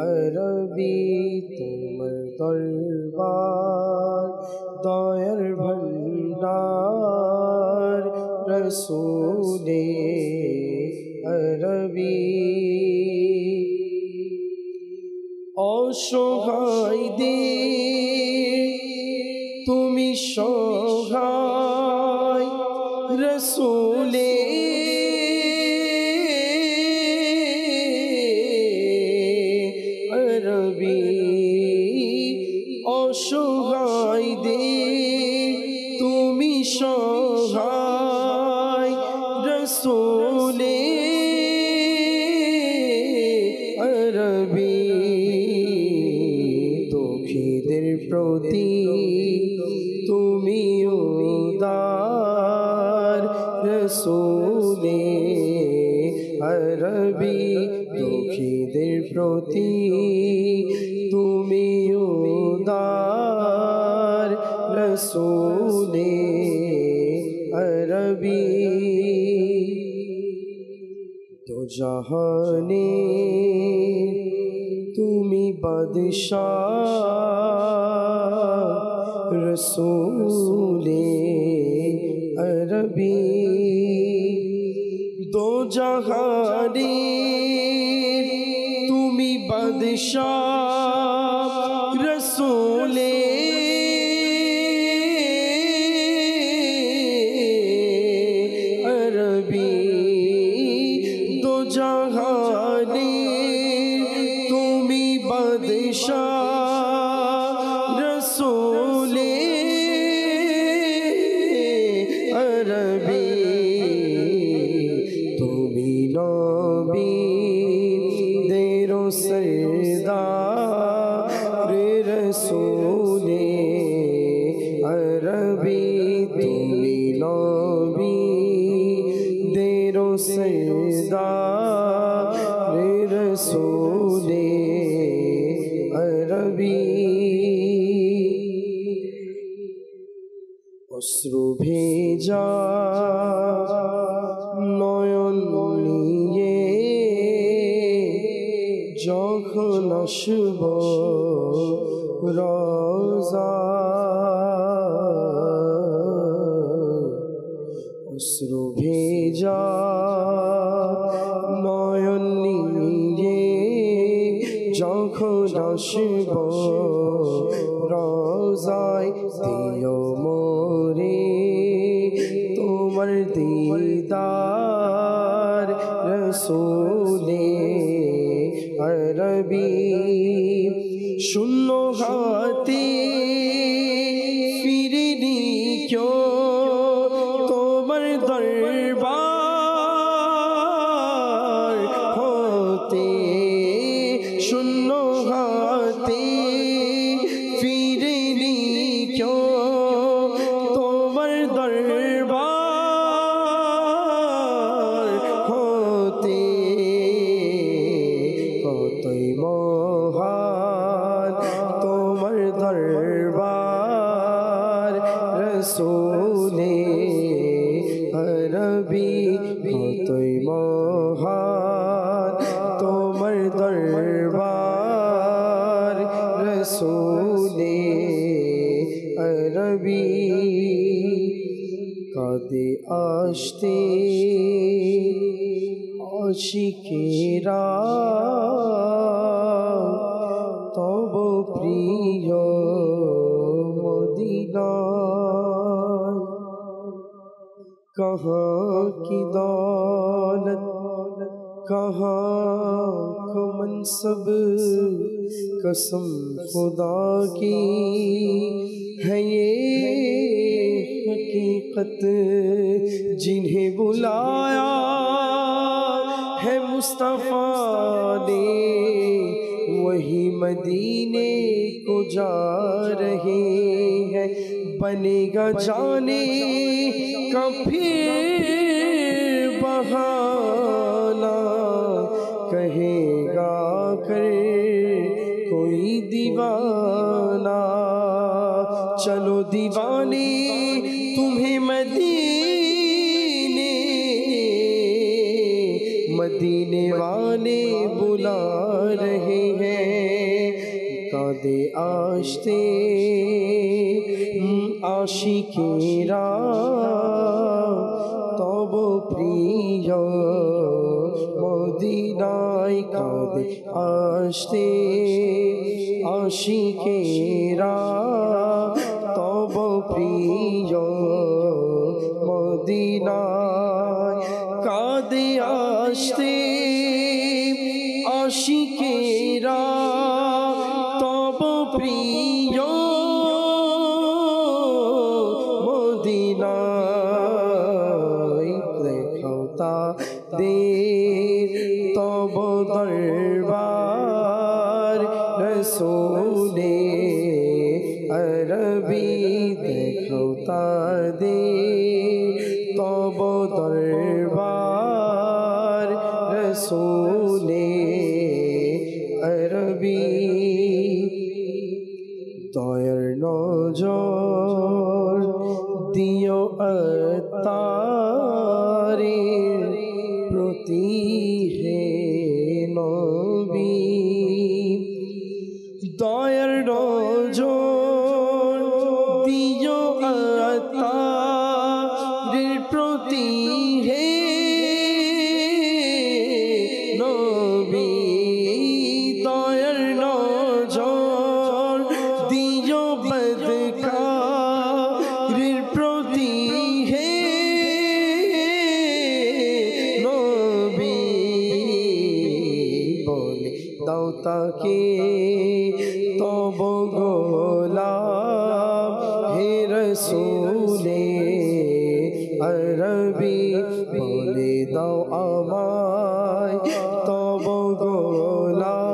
আরবি, তোমার দরবার দয়ার ভান্ডার রসূলে আরবি। অসহায়দের তুমি সহায় রসূলে আরবি, অসহায়দের তুমি সহায় রসূলে আরবি, দুঃখীদের প্রতি তুমি উদার রসুলে আরবি দুঃখীদের প্রতি তুমি উদার রসুলে আরবি তো জাহানে তুমি বাদশাহ রসুলে আরবি দো জাহানে তুমি বাদশাহ রসুলে আরবি দো জাহানে তুমি বাদশাহ রসুলে আরবি তুমি নবী দেরো সরদার রসুলে আরবি তুমি নবী দেরো সরদার রসুলে আরবি অশ্রু ভেজা নয়ন নিয়ে যখন আসব রোজা অশ্রু ভেজা নয়ন নিয়ে যখন আসব রোজায় দিও মোরে তোমার দিদার রসুলে আরবি শূন্য হাতে ফিরিনি ক্যোं তোমার দরবার হতে শূন্য হাতে ফিরিনি ক্যোं তোমার দরবার হতে কতই মহান তোমার দরবার রসুলে আরবি কতই মহান তোমার দরবার রসুলে আরবি কাঁদে আসতে আশিকেরা তব প্রিয় মদিনায় कहाँ की दौलत कहाँ को मनसब कसम खुदा की है ये हकीकत जिन्हें बुलाया है मुस्तफ़ा ने वही मदीने को जा रहे हैं बनेगा जाने का फिर बहाना कहेगा कर कोई दीवाना चलो दीवाने तुम्हें मदीने मदीने वाले बुला रहे हैं कादे आशते आशिकेरा तब प्रिय मदीनाय कादे आशते आशिकेरा तब प्रिय मदीनाय कादे आशते आशिकेरा तब प्रिय মদিনায় দেখাওতা দে তব দরবার রসুলে আরবি দেখাওতা দে তব দরবার রসূলে আরবি দয়ার নজর দিও আত্মারের প্রতি হে নবী দয়ার নজর দিও আত্মারের প্রতি হে নবী দয়ার নজর দিও বদকারের প্রতি হে নবী বলে দাও তাকে তব গোলাম হে রসূলে আরবি বলে দাও আমায় তব গোলাম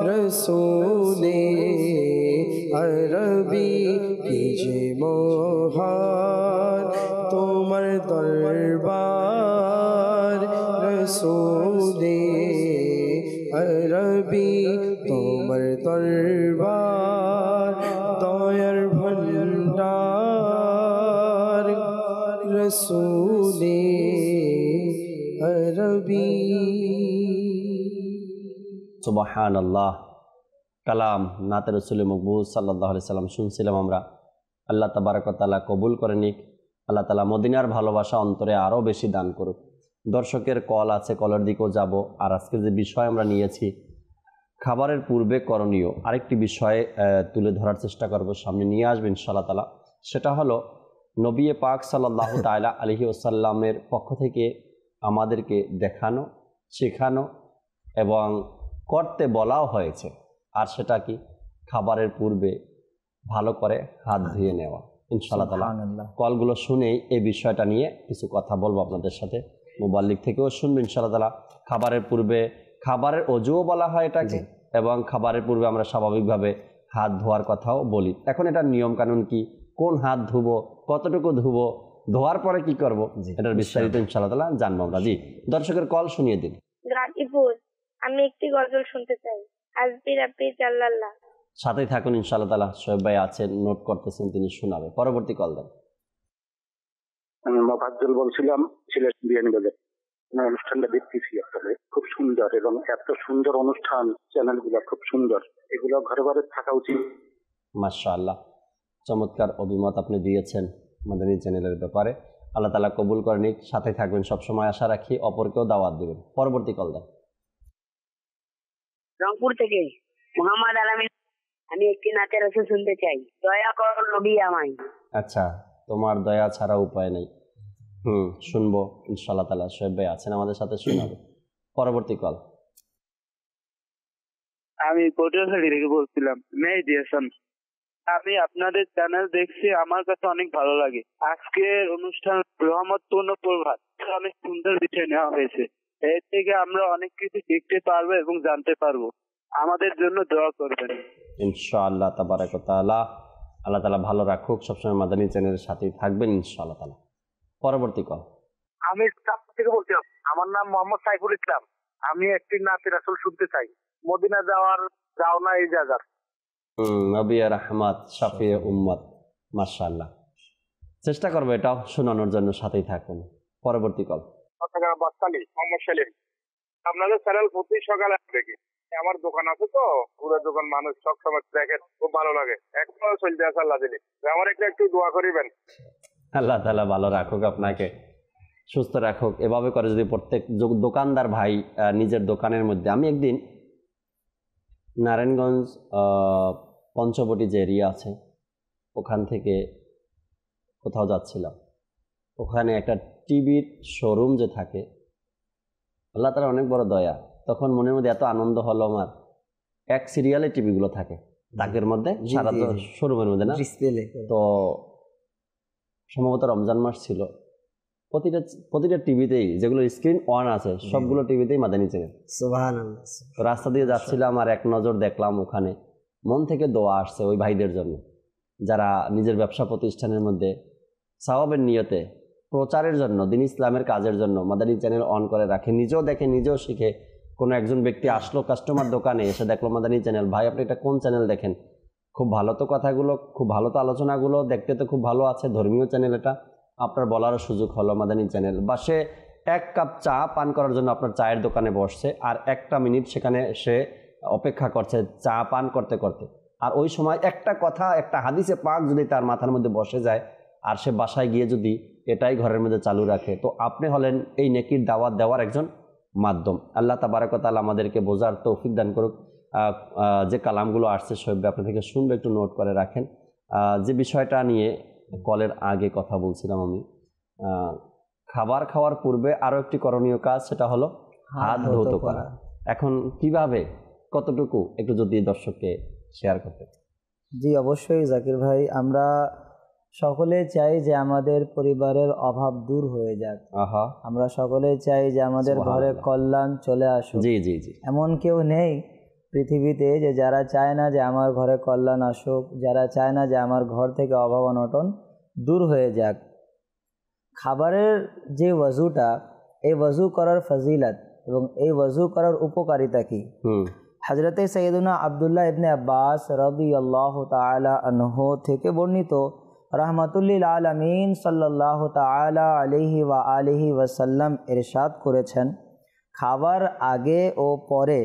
রসূলে আরবি কি যে মহান তোমার দরবার রসূলে আরবি তোমার দরবার দয়ার ভণ্ডার রসূলে আরবি সুবহানাল্লাহ। কালাম নাতে রসুল মকবুল সাল্লাল্লাহু আলাইহি সাল্লাম শুনছিলাম আমরা। আল্লাহ তাবারক ওয়া তাআলা কবুল করে নিক। আল্লাহ তাআলা মদিনার ভালোবাসা অন্তরে আরও বেশি দান করুক। দর্শকের কল আছে, কলের দিকেও যাব। আর আজকে যে বিষয় আমরা নিয়েছি খাবারের পূর্বে করণীয় আরেকটি বিষয়ে তুলে ধরার চেষ্টা করব, সামনে নিয়ে আসবেন ইনশাআল্লাহ তাআলা। সেটা হলো নবী পাক সাল্লাল্লাহু তাআলা আলাইহি ওয়াসাল্লামের পক্ষ থেকে আমাদেরকে দেখানো, শেখানো এবং করতে বলাও হয়েছে। আর সেটা কি? খাবারের পূর্বে ভালো করে হাত ধুয়ে নেওয়া। ইনশাআল্লাহ তাআলা কলগুলো শুনেই এই বিষয়টা নিয়ে কিছু কথা বলবো আপনাদের সাথে। মুবাল্লিগ থেকেও শুনবেন ইনশাআল্লাহ তাআলা। খাবারের পূর্বে খাবারের অজুও বলা হয় এটাকে, এবং খাবারের পূর্বে আমরা স্বাভাবিকভাবে হাত ধোয়ার কথাও বলি। এখন এটার নিয়ম কানুন কি, কোন হাত ধুবো, কতটুকু ধুবো, ধোয়ার পরে কি করব, এটার বিস্তারিত ইনশাআল্লাহ তাআলা জানবো আমরা। জি, দর্শকের কল শুনিয়ে দিন। গাজীপুর, আমি একটি গজল শুনতে চাই। আসবি রাব্বি জাল্লাল্লাহ। সাথেই থাকুন ইনশাআল্লাহ তাআলা। শোয়েব ভাই আছেন, নোট করতেছেন, তিনি শোনাবে। পরবর্তী কল দেন। আমি মোফাজ্জল বলছিলাম, সিলেট বিয়ানীবাজার। অনুষ্ঠানটা দেখতেছি আসলে খুব সুন্দর, এবং এত সুন্দর অনুষ্ঠান, চ্যানেলগুলো খুব সুন্দর, এগুলো ঘরে ঘরে থাকা উচিত। মাশাআল্লাহ, চমৎকার অভিমত আপনি দিয়েছেন মাদানী চ্যানেলের ব্যাপারে। আল্লাহ তাআলা কবুল করে নিক। সাথে থাকবেন সবসময়, আশা রাখি অপরকেও দাওয়াত দিবেন। পরবর্তী কল দেন। রংপুর থেকে মোহাম্মদ আলামিন। আমি একটি নাচের রসুল শুনতে চাই। দয়া করো নবী আমায়। আচ্ছা, তোমার দয়া ছাড়া উপায় নেই। শুনবো ইনশাআল্লাহ তাআলা। শোয়েব ভাই আছেন আমাদের সাথে, শোনাবে। পরবর্তী কল। আমি পটুয়াখালী থেকে বলছিলাম, মেহেদী হাসান। আমি আপনাদের চ্যানেল দেখছি, আমার কাছে অনেক ভালো লাগে। আজকের অনুষ্ঠান রহমতপূর্ণ প্রভাত, অনেক সুন্দর বিষয় নেওয়া হয়েছে। এর থেকে আমরা অনেক কিছু শিখতে পারবো এবং জানতে পারবো। আমাদের জন্য দোয়া করবেন ইনশাআল্লাহ তাবারাক ওয়া তাআলা। আল্লাহ তাআলা ভালো রাখুক, সবসময় মাদানী চ্যানেলের সাথেই থাকবেন ইনশাআল্লাহ তাআলা। পরবর্তী কল। আমি চাঁদপুর থেকে বলছিলাম, আমার নাম মোহাম্মদ সাইফুল ইসলাম। আমি একটি নাতে রাসূল শুনতে চাই। মদিনা যাওয়ার যাওনা এই জায়গার নবী রাহমাত শাফিয়ে উম্মত। মাশাআল্লাহ, চেষ্টা করবো এটাও শোনানোর জন্য, সাথেই থাকুন। পরবর্তী কল। বাস্তালি মোহাম্মদ সেলিম। আপনাদের চ্যানেল প্রতি সকালে দেখি। আমার দোকান আছে তো, পুরো দোকান মানুষ সবসময় দেখে, খুব ভালো লাগে। এখনো চলতে আছে, আল্লাহ দিলে। আমার একটু দোয়া করিবেন। আল্লাহ তাআলা ভালো রাখুক, আপনাকে সুস্থ রাখুক। এভাবে করে যদি প্রত্যেক দোকানদার ভাই নিজের দোকানের মধ্যে। আমি একদিন নারায়ণগঞ্জ পঞ্চবটি যে এরিয়া আছে, ওখান থেকে কোথাও যাচ্ছিলাম। ওখানে একটা টিভির শোরুম যে থাকে, আল্লাহ তাআলা অনেক বড় দয়া। তখন মনের মধ্যে এত আনন্দ হলো আমার, এক সিরিয়ালে টিভিগুলো থাকে দাগের মধ্যে, সারা শোরুমের মধ্যে না, তো সম্ভবত রমজান মাস ছিল। প্রতিটা টিভিতেই যেগুলো স্ক্রিন অন আছে, সবগুলো টিভিতেই মাদানী চ্যানেল। সুবহানাল্লাহ। তো রাস্তা দিয়ে যাচ্ছিলাম, আর এক নজর দেখলাম ওখানে মন থেকে দোয়া আসছে ওই ভাইদের জন্য, যারা নিজের ব্যবসা প্রতিষ্ঠানের মধ্যে সওয়াবের নিয়তে প্রচারের জন্য, দিন ইসলামের কাজের জন্য মাদানী চ্যানেল অন করে রাখে, নিজেও দেখে নিজেও শিখে। কোনো একজন ব্যক্তি আসলো কাস্টমার দোকানে, এসে দেখলো মাদানী চ্যানেল, ভাই আপনি এটা কোন চ্যানেল দেখেন? খুব ভালো তো কথাগুলো, খুব ভালো তো আলোচনাগুলো, দেখতে তো খুব ভালো আছে, ধর্মীয় চ্যানেল এটা, আপনার বলারও সুযোগ হলো মাদানী চ্যানেল। বা সে 1 কাপ চা পান করার জন্য আপনার চায়ের দোকানে বসছে, আর 1টা মিনিট সেখানে সে অপেক্ষা করছে চা পান করতে করতে, আর ওই সময় একটা কথা, একটা হাদিসে পাক যদি তার মাথার মধ্যে বসে যায়, আর সে বাসায় গিয়ে যদি এটাই ঘরের মধ্যে চালু রাখে, তো আপনি হলেন এই নেকির দাওয়াত দেওয়ার একজন মাধ্যম। আল্লাহ তাবারক ওয়া তাআলা আমাদেরকে বোঝার তৌফিক দান করুক। যে কালামগুলো আসছে শোয়েব আপনি থেকে শুনবে, একটু নোট করে রাখেন। যে বিষয়টা নিয়ে কলের আগে কথা বলছিলাম আমি, খাবার খাওয়ার পূর্বে আরও একটি করণীয় কাজ, সেটা হলো হাত ধৌত করা। এখন কিভাবে, কতটুকু একটু যদি দর্শককে শেয়ার করতে। জি অবশ্যই জাকির ভাই, আমরা সকলে চাই যে আমাদের পরিবারের অভাব দূর হয়ে যাক। আমরা সকলে চাই যে আমাদের ঘরে কল্যাণ চলে আসুক। জি জি জি। এমন কেউ নেই পৃথিবীতে যে যারা চায় না যে আমার ঘরে কল্যাণ আসুক, যারা চায় না যে আমার ঘর থেকে অভাব অনটন দূর হয়ে যাক। খাবারের যে ওয়াজুটা, এই ওয়াজু করার ফজিলত এবং এই ওয়াজু করার উপকারিতা কি, হযরতে সৈয়দনা আব্দুল্লাহ ইবনে আব্বাস রাদিয়াল্লাহু তাআলা আনহু থেকে বর্ণিত, রাহমাতুল্লিল আলামিন সাল্লাল্লাহু তাআলা আলাইহি ওয়া আলিহি ওয়াসাল্লাম ইরশাদ করেছেন, খাবার আগে ও পরে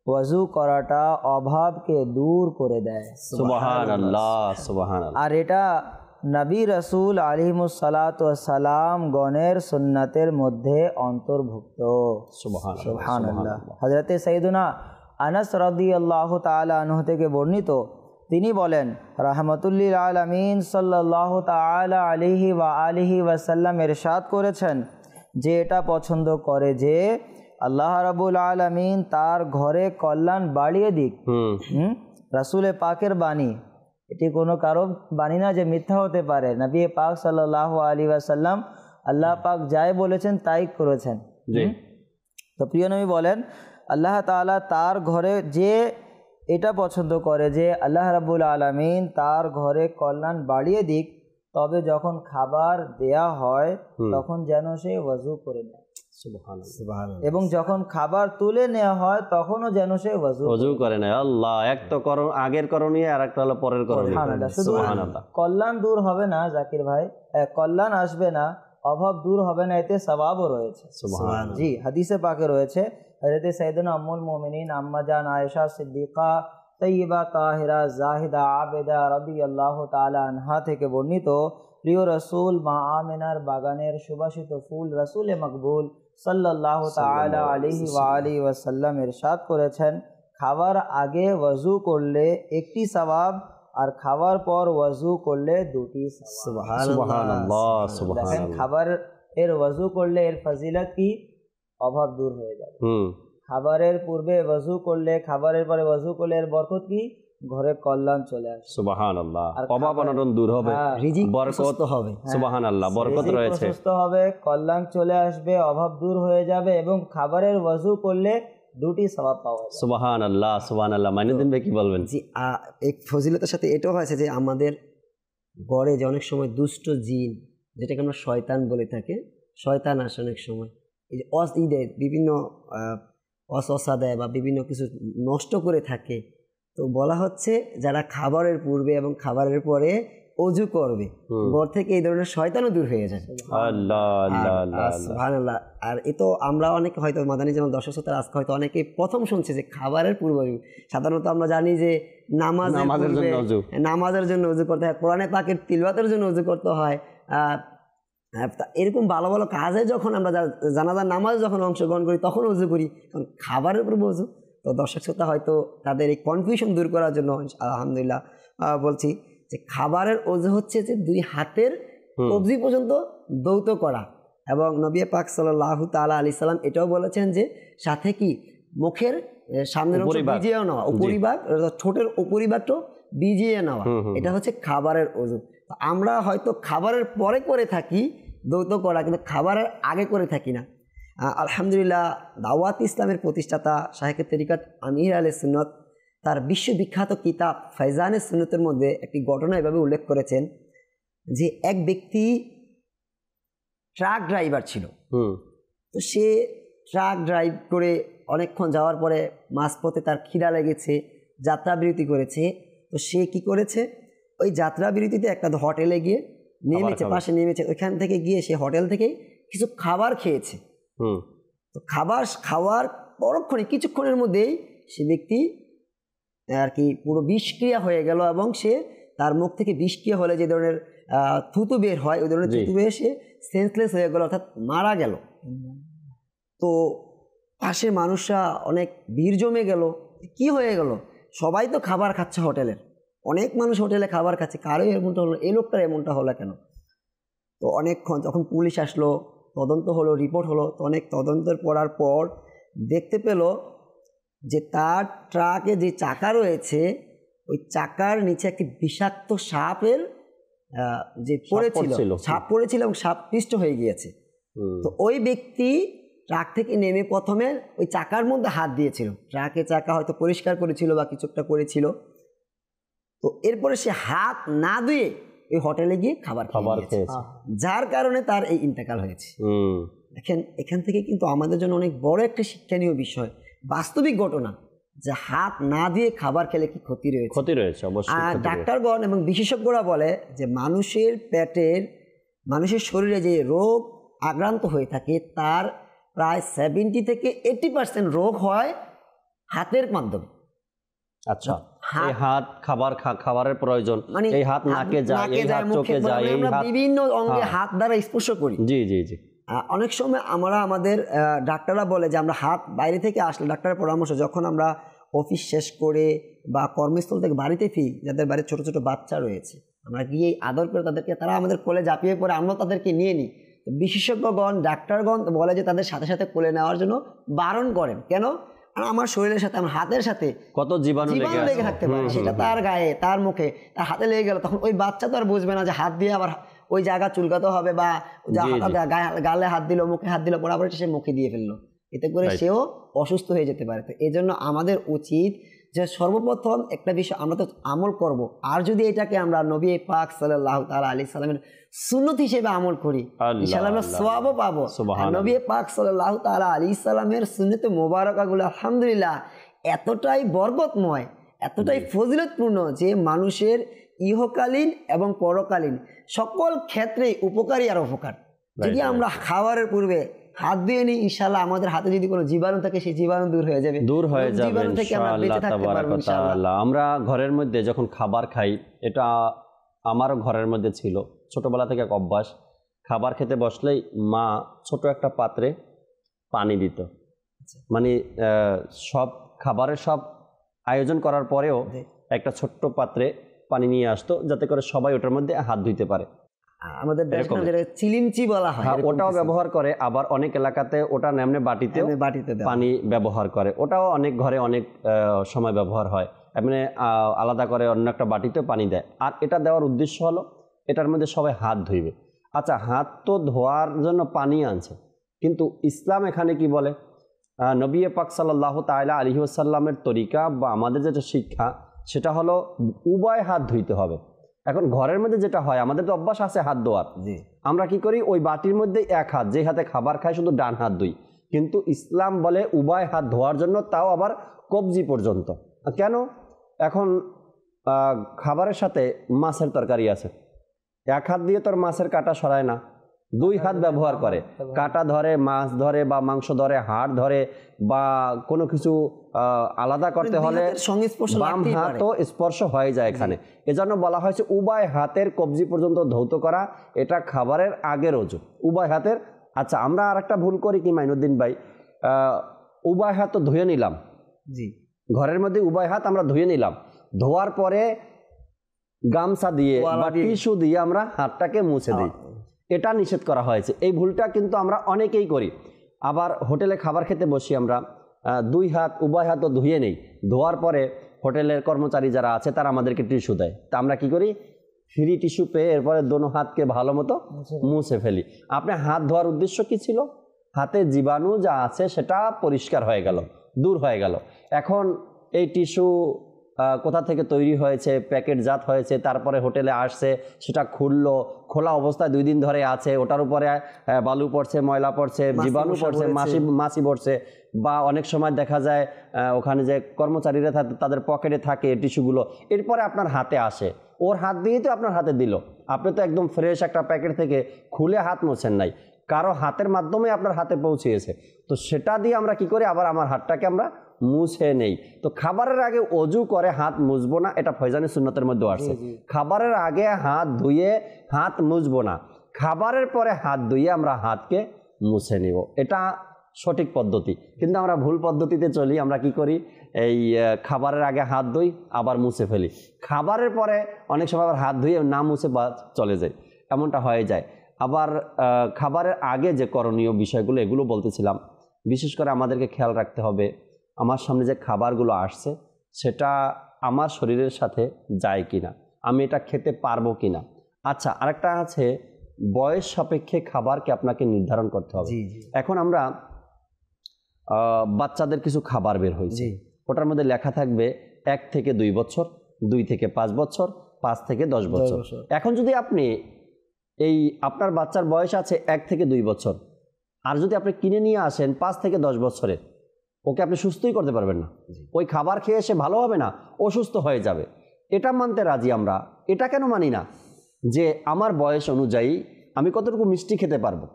ওয়াজু করাটা অভাবকে দূর করে দেয়। সুবহানাল্লাহ সুবহানাল্লাহ। আর এটা নবী রাসূল আলাইহিমুসসালাতু ওয়াসসালাম গণের সুন্নাতের মধ্যে অন্তর্ভুক্ত। সুবহানাল্লাহ। হযরতে সাইয়্যিদুনা আনাস রাদিয়াল্লাহু তাআলা আনহু থেকে বর্ণিত, তিনি বলেন, রাহমাতুল্লিল আলামিন সাল্লাল্লাহু তাআলা আলাইহি ওয়া আলিহি ওয়াসাল্লাম ইরশাদ করেছেন যে এটা পছন্দ করে যে আল্লাহ রাব্বুল আলামিন তার ঘরে কল্যাণ বাড়িয়ে দিক। রাসূলে পাকের বাণী, এটি কোনো কারো বাণী না যে মিথ্যা হতে পারে। নবী পাক সাল্লাল্লাহু আলাইহি ওয়াসাল্লাম আল্লাহ পাক যাই বলেছেন তাই করেছেন। তো প্রিয় নবী বলেন, আল্লাহ তাআলা তার ঘরে যে এটা পছন্দ করে যে আল্লাহ রাব্বুল আলামিন তার ঘরে কল্যাণ বাড়িয়ে দিক, তবে যখন খাবার দেয়া হয় তখন যেন সে ওয়াজু করে নেয়। সুবহানাল্লাহ। এবং যখন খাবার তুলে নেওয়া হয় তখনও যেন সে ওয়াজু করে নেয়। আল্লাহ, এক তো আগের করণীয় আর একটা হলো পরের করণীয়। সুবহানাল্লাহ। কল্যাণ দূর হবে না জাকির ভাই, কল্যাণ আসবে না, অভাব দূর হবে না, এতে সওয়াবও রয়েছে। সুবহানাল্লাহ। জি, হাদিসে পাকে রয়েছে, হযরত সাইয়েদনা উম্মুল মুমিনিন আম্মা জান আয়েশা সিদ্দিকা তাইয়্যিবা তাহিরা জাহিদা আবেদা রাদিয়াল্লাহু তাআলা আনহা থেকে বর্ণিত, প্রিয় রাসূল মা আমিনার বাগানের সুবাসিত ফুল রাসূলে মকবুল সাল্লাল্লাহু তাআলা আলাইহি ওয়া আলিহি ওয়াসাল্লাম ইরশাদ করেছেন, খাবার আগে ওয়াজু করলে একটি সওয়াব আর খাবার পর ওয়াজু করলে দুটি সওয়াব। সুবহানাল্লাহ সুবহানাল্লাহ। দেখেন খাবার এর ওয়াজু করলে এর ফজিলত কি, অভাব দূর হয়ে যাবে। খাবারের পূর্বে ওয়াজু করলে, খাবারের পরে ওয়াজু করলে এর বরকত কি, ঘরে কল্যাণ চলে আসবে। সুবহানাল্লাহ। অভাব অনটন দূর হবে, বরকত হবে। সুবহানাল্লাহ, বরকত রয়েছে, সুস্থ হবে, কল্যাণ চলে আসবে, অভাব দূর হয়ে যাবে এবং খাবারের ওয়াজু করলে দুটি সওয়াব পাওয়া যায়। সুবহানাল্লাহ সুবহানাল্লাহ। মাইনুদ্দিন ভাই কি বলবেন? জি, এক ফজিলতের সাথে এটাও হয়েছে যে আমাদের গড়ে যে অনেক সময় দুষ্ট জিন, যেটাকে আমরা শয়তান বলে থাকি, শয়তান আসে অনেক সময়, এই যে বিভিন্ন অসসা দেয় বা বিভিন্ন কিছু নষ্ট করে থাকে। তো বলা হচ্ছে যারা খাবারের পূর্বে এবং খাবারের পরে অজু করবে, ঘর থেকে এই ধরনের শয়তানও দূর হয়ে যায়। সুবহানাল্লাহ। আর এ তো আমরা অনেকে হয়তো মাদানী যেমন দর্শক শ্রোতারা আজকে হয়তো অনেকে প্রথম শুনছে যে খাবারের পূর্বে। সাধারণত আমরা জানি যে নামাজের জন্য অজু করতে হয়, কোরআনে পাকের তিলাওয়াতের জন্য অজু করতে হয়। এরকম ভালো ভালো কাজে যখন আমরা জানাজার নামাজ যখন অংশগ্রহণ করি তখন অজু করি, কারণ খাবারের পূর্বে অজু। তো দর্শক শ্রোতা হয়তো তাদের এই কনফিউশন দূর করার জন্য আলহামদুলিল্লাহ বলছি যে খাবারের অজু হচ্ছে যে দুই হাতের কবজি পর্যন্ত দৌত করা। এবং নবী পাক সাল্লাল্লাহু তাআলা আলাইহি সাল্লাম এটাও বলেছেন যে সাথে কি মুখের সামনের অংশ ভিজিয়ে নেওয়া, উপরিভাগ ঠোঁটের উপরিভাগটা ভিজিয়ে নেওয়া, এটা হচ্ছে খাবারের অজু। আমরা হয়তো খাবারের পরে করে থাকি দৌত করা, কিন্তু খাবারের আগে করে থাকি না। আলহামদুলিল্লাহ দাওয়াত ইসলামের প্রতিষ্ঠাতা শায়েখে তরিকত আমির আহলে সুন্নাত তার বিশ্ববিখ্যাত কিতাব ফায়জানে সুন্নতের মধ্যে একটি ঘটনা এভাবে উল্লেখ করেছেন যে এক ব্যক্তি ট্রাক ড্রাইভার ছিল। তো সে ট্রাক ড্রাইভ করে অনেকক্ষণ যাওয়ার পরে মাঝপথে তার খিদা লেগেছে, যাত্রা বিরতি করেছে। তো সে কি করেছে, ওই যাত্রা বিরতিতে একটা হোটেলে গিয়ে নেমেছে, পাশে নেমেছে, ওইখান থেকে গিয়ে সে হোটেল থেকে কিছু খাবার খেয়েছে। তো খাওয়ার পরক্ষণে কিছুক্ষণের মধ্যেই সে ব্যক্তি আর কি পুরো বিষক্রিয়া হয়ে গেল, এবং সে তার মুখ থেকে বিষক্রিয়া হলে যে ধরনের থুতু বের হয় ওই ধরনের থুতু বের, সে সেন্সলেস হয়ে গেল, অর্থাৎ মারা গেল। তো পাশে মানুষরা অনেক ভিড় জমে গেল, কি হয়ে গেল, সবাই তো খাবার খাচ্ছে হোটেলের, অনেক মানুষ হোটেলে খাবার খাচ্ছে, কারো এমনটা হলো, এই লোকটার এমনটা হলো কেন? তো অনেকক্ষণ যখন পুলিশ আসলো, তদন্ত হলো, রিপোর্ট হলো, তো অনেক তদন্তের পড়ার পর দেখতে পেল যে তার ট্রাকে যে চাকা রয়েছে ওই চাকার নিচে একটি বিষাক্ত সাপের যে সাপ পড়েছিল এবং সাপ পিষ্ট হয়ে গিয়েছে। তো ওই ব্যক্তি ট্রাক থেকে নেমে প্রথমে ওই চাকার মধ্যে হাত দিয়েছিল, ট্রাকের চাকা হয়তো পরিষ্কার করেছিল বা কিছু একটা করেছিল। তো এরপরে সে হাত না ধুয়ে এই হোটেলে গিয়ে খাবার খেয়েছে, যার কারণে তার এই ইন্তেকাল হয়েছে। দেখেন, এখান থেকে কিন্তু আমাদের জন্য অনেক বড় একটা শিক্ষণীয় বিষয়, বাস্তবিক ঘটনা, যে হাত না দিয়ে খাবার খেলে কি ক্ষতি রয়েছে। আর ডাক্তারগণ এবং বিশেষজ্ঞরা বলে যে মানুষের শরীরে যে রোগ আক্রান্ত হয়ে থাকে তার প্রায় 70 থেকে 80% রোগ হয় হাতের মাধ্যমে। আচ্ছা, এই হাত খাবারের প্রয়োজন, মানে এই হাত নাকে যায়, এই হাত চোখে যায়, এই হাত বিভিন্ন অঙ্গে হাত দ্বারা স্পর্শ করি। জি জি জি। অনেক সময় আমাদের ডাক্তাররা বলে যে আমরা হাত বাইরে থেকে আসলে, ডাক্তারের পরামর্শ, যখন আমরা অফিস শেষ করে বা কর্মস্থল থেকে বাড়িতে ফিরি, যাদের বাড়ির ছোট ছোট বাচ্চা রয়েছে, আমরা গিয়ে আদর করে তাদেরকে, তারা আমাদের কোলে ঝাঁপিয়ে পড়ে, আমরা তাদেরকে নিয়ে নিই। বিশেষজ্ঞগণ, ডাক্তারগণ বলে যে তাদের সাথে সাথে কোলে নেওয়ার জন্য বারণ করেন। কেন? আমার শরীরের সাথে, আমার হাতের সাথে কত জীবাণু লেগে থাকতে পারে, সেটা তার গায়ে, তার মুখে, তার হাতে লেগে গেল, তখন ওই বাচ্চা তো আর বুঝবে না যে হাত দিয়ে আবার ওই জায়গা চুলকাতে হবে, বা গালে হাত দিল, মুখে হাত দিল, বরাবর সে মুখে দিয়ে ফেললো, এতে করে সেও অসুস্থ হয়ে যেতে পারে। তো এই জন্য আমাদের উচিত যে সর্বপ্রথম একটা বিষয় আমরা তো আমল করব, আর যদি এটাকে আমরা নবী পাক সাল্লাল্লাহু তাআলা আলাইহি সাল্লামের সুন্নত হিসেবে আমল করি, ইনশাআল্লাহ আমরা সওয়াবও পাবো। নবী পাক সাল্লাল্লাহু তাআলা আলাইহি সাল্লামের সুন্নতে মোবারকাগুলো আলহামদুলিল্লাহ এতটাই বরকতময়, এতটাই ফজিলতপূর্ণ যে মানুষের ইহকালীন এবং পরকালীন সকল ক্ষেত্রেই উপকারী আর উপকার। যদি আমরা খাবারের পূর্বে হাত দিয়ে নিই, ইনশাআল্লাহ আমাদের হাতে যদি কোনো জীবাণু থাকে সেই জীবাণু দূর হয়ে যাবে ইনশাআল্লাহ। আমরা ঘরের মধ্যে যখন খাবার খাই, এটা আমারও ঘরের মধ্যে ছিল ছোটবেলা থেকে এক অভ্যাস, খাবার খেতে বসলেই মা ছোট একটা পাত্রে পানি দিত, মানে সব খাবারের সব আয়োজন করার পরেও একটা ছোট্ট পাত্রে পানি নিয়ে আসতো, যাতে করে সবাই ওটার মধ্যে হাত ধুইতে পারে। আমাদের চিলিমচি বলা হয়, ওটাও ব্যবহার করে। আবার অনেক এলাকাতে ওটা এমনি বাটিতে পানি ব্যবহার করে, ওটাও অনেক ঘরে অনেক সময় ব্যবহার হয়, এমনি আলাদা করে অন্য একটা বাটিতে পানি দেয়। আর এটা দেওয়ার উদ্দেশ্য হলো এটার মধ্যে সবাই হাত ধুইবে। আচ্ছা, হাত তো ধোয়ার জন্য পানি আনছে, কিন্তু ইসলাম এখানে কি বলে? নবী পাক সাল্লাল্লাহু তাআলা আলাইহি ওয়াসাল্লামের তরিকা বা আমাদের যেটা শিক্ষা, সেটা হলো উভয় হাত ধুইতে হবে। এখন ঘরের মধ্যে যেটা হয়, আমাদের তো অভ্যাস আছে হাত ধোয়ার, আমরা কি করি, ওই বাটির মধ্যে এক হাত, যে হাতে খাবার খাই শুধু ডান হাত ধুই, কিন্তু ইসলাম বলে উভয় হাত ধোয়ার জন্য, তাও আবার কবজি পর্যন্ত। কেন? এখন খাবারের সাথে মাছের তরকারি আছে, এক হাত দিয়ে তোর মাছের কাঁটা সরায় না, দুই হাত ব্যবহার করে, কাঁটা ধরে, মাছ ধরে বা মাংস ধরে, হাড় ধরে, বা কোনো কিছু আলাদা করতে হলে বাম হাতও স্পর্শ হয়ে যায় এখানে। এজন্য বলা হয়েছে উভয় হাতের কবজি পর্যন্ত ধৌত করা, এটা খাবারের আগের ওযু, উভয় হাতের। আচ্ছা, আমরা আর একটা ভুল করি কি মাইনুদ্দিন ভাই, উভয় হাত তো ধুয়ে নিলাম, জি, ঘরের মধ্যে উভয় হাত আমরা ধুয়ে নিলাম, ধোয়ার পরে গামছা দিয়ে বা টিস্যু দিয়ে আমরা হাতটাকে মুছে দিই, এটা নিষেধ করা হয়েছে। এই ভুলটা কিন্তু আমরা অনেকেই করি। আবার হোটেলে খাবার খেতে বসি, আমরা দুই হাত উভয় হাতও ধুয়ে নেই, ধোয়ার পরে হোটেলের কর্মচারী যারা আছে তারা আমাদেরকে টিস্যু দেয়, তা আমরা কি করি, ফ্রি টিস্যু পেয়ে এরপরে দোনো হাতকে ভালো মতো মুছে ফেলি। আপনার হাত ধোয়ার উদ্দেশ্য কি ছিল? হাতে জীবাণু যা আছে সেটা পরিষ্কার হয়ে গেল, দূর হয়ে গেল। এখন এই টিস্যু কোথা থেকে তৈরি হয়েছে, প্যাকেটজাত হয়েছে, তারপরে হোটেলে আসছে, সেটা খোলা অবস্থায় 2 দিন ধরে আছে, ওটার উপরে বালু পড়ছে, ময়লা পড়ছে, জীবাণু পড়ছে, মাছি পড়ছে, বা অনেক সময় দেখা যায় ওখানে যে কর্মচারীরা তাদের পকেটে থাকে টিস্যুগুলো, এরপরে আপনার হাতে আসে, ওর হাত দিয়েই তো আপনার হাতে দিল, আপনি তো একদম ফ্রেশ একটা প্যাকেট থেকে খুলে হাত মোছেন নাই, কারো হাতের মাধ্যমে আপনার হাতে পৌঁছিয়েছে, তো সেটা দিয়ে আমরা কি করি, আবার আমার হাতটাকে আমরা মুছে নেই। তো খাবারের আগে অজু করে হাত মুছবো না, এটা ফয়জানি সুন্নতের মধ্যে আসছে। খাবারের আগে হাত ধুয়ে হাত মুছবো না, খাবারের পরে হাত ধুয়ে আমরা হাতকে মুছে নিব, এটা সঠিক পদ্ধতি। কিন্তু আমরা ভুল পদ্ধতিতে চলি, আমরা কি করি, এই খাবারের আগে হাত ধুই আবার মুছে ফেলি, খাবারের পরে অনেক সময় আবার হাত ধুয়ে না মুছে বা চলে যায়, এমনটা হয়ে যায়। আবার খাবারের আগে যে করণীয় বিষয়গুলো এগুলো বলতেছিলাম, বিশেষ করে আমাদেরকে খেয়াল রাখতে হবে আমার সামনে যে খাবারগুলো আসছে সেটা আমার শরীরের সাথে যায় কিনা, আমি এটা খেতে পারবো কিনা। আচ্ছা, আরেকটা আছে, বয়স সাপেক্ষে খাবারকে আপনাকে নির্ধারণ করতে হবে। এখন আমরা বাচ্চাদের কিছু খাবার বের হয়েছে, ওটার মধ্যে লেখা থাকবে 1 থেকে 2 বছর, 2 থেকে 5 বছর, 5 থেকে 10 বছর। এখন যদি আপনি আপনার বাচ্চার বয়স আছে 1 থেকে 2 বছর, আর যদি আপনি কিনে নিয়ে আসেন 5 থেকে 10 বছরের, ওকে আপনি সুস্থই করতে পারবেন না, ওই খাবার খেয়ে সে ভালো হবে না, অসুস্থ হয়ে যাবে। এটা মানতে রাজি আমরা, এটা কেন মানি না যে আমার বয়স অনুযায়ী আমি কতটুকু মিষ্টি খেতে পারবো।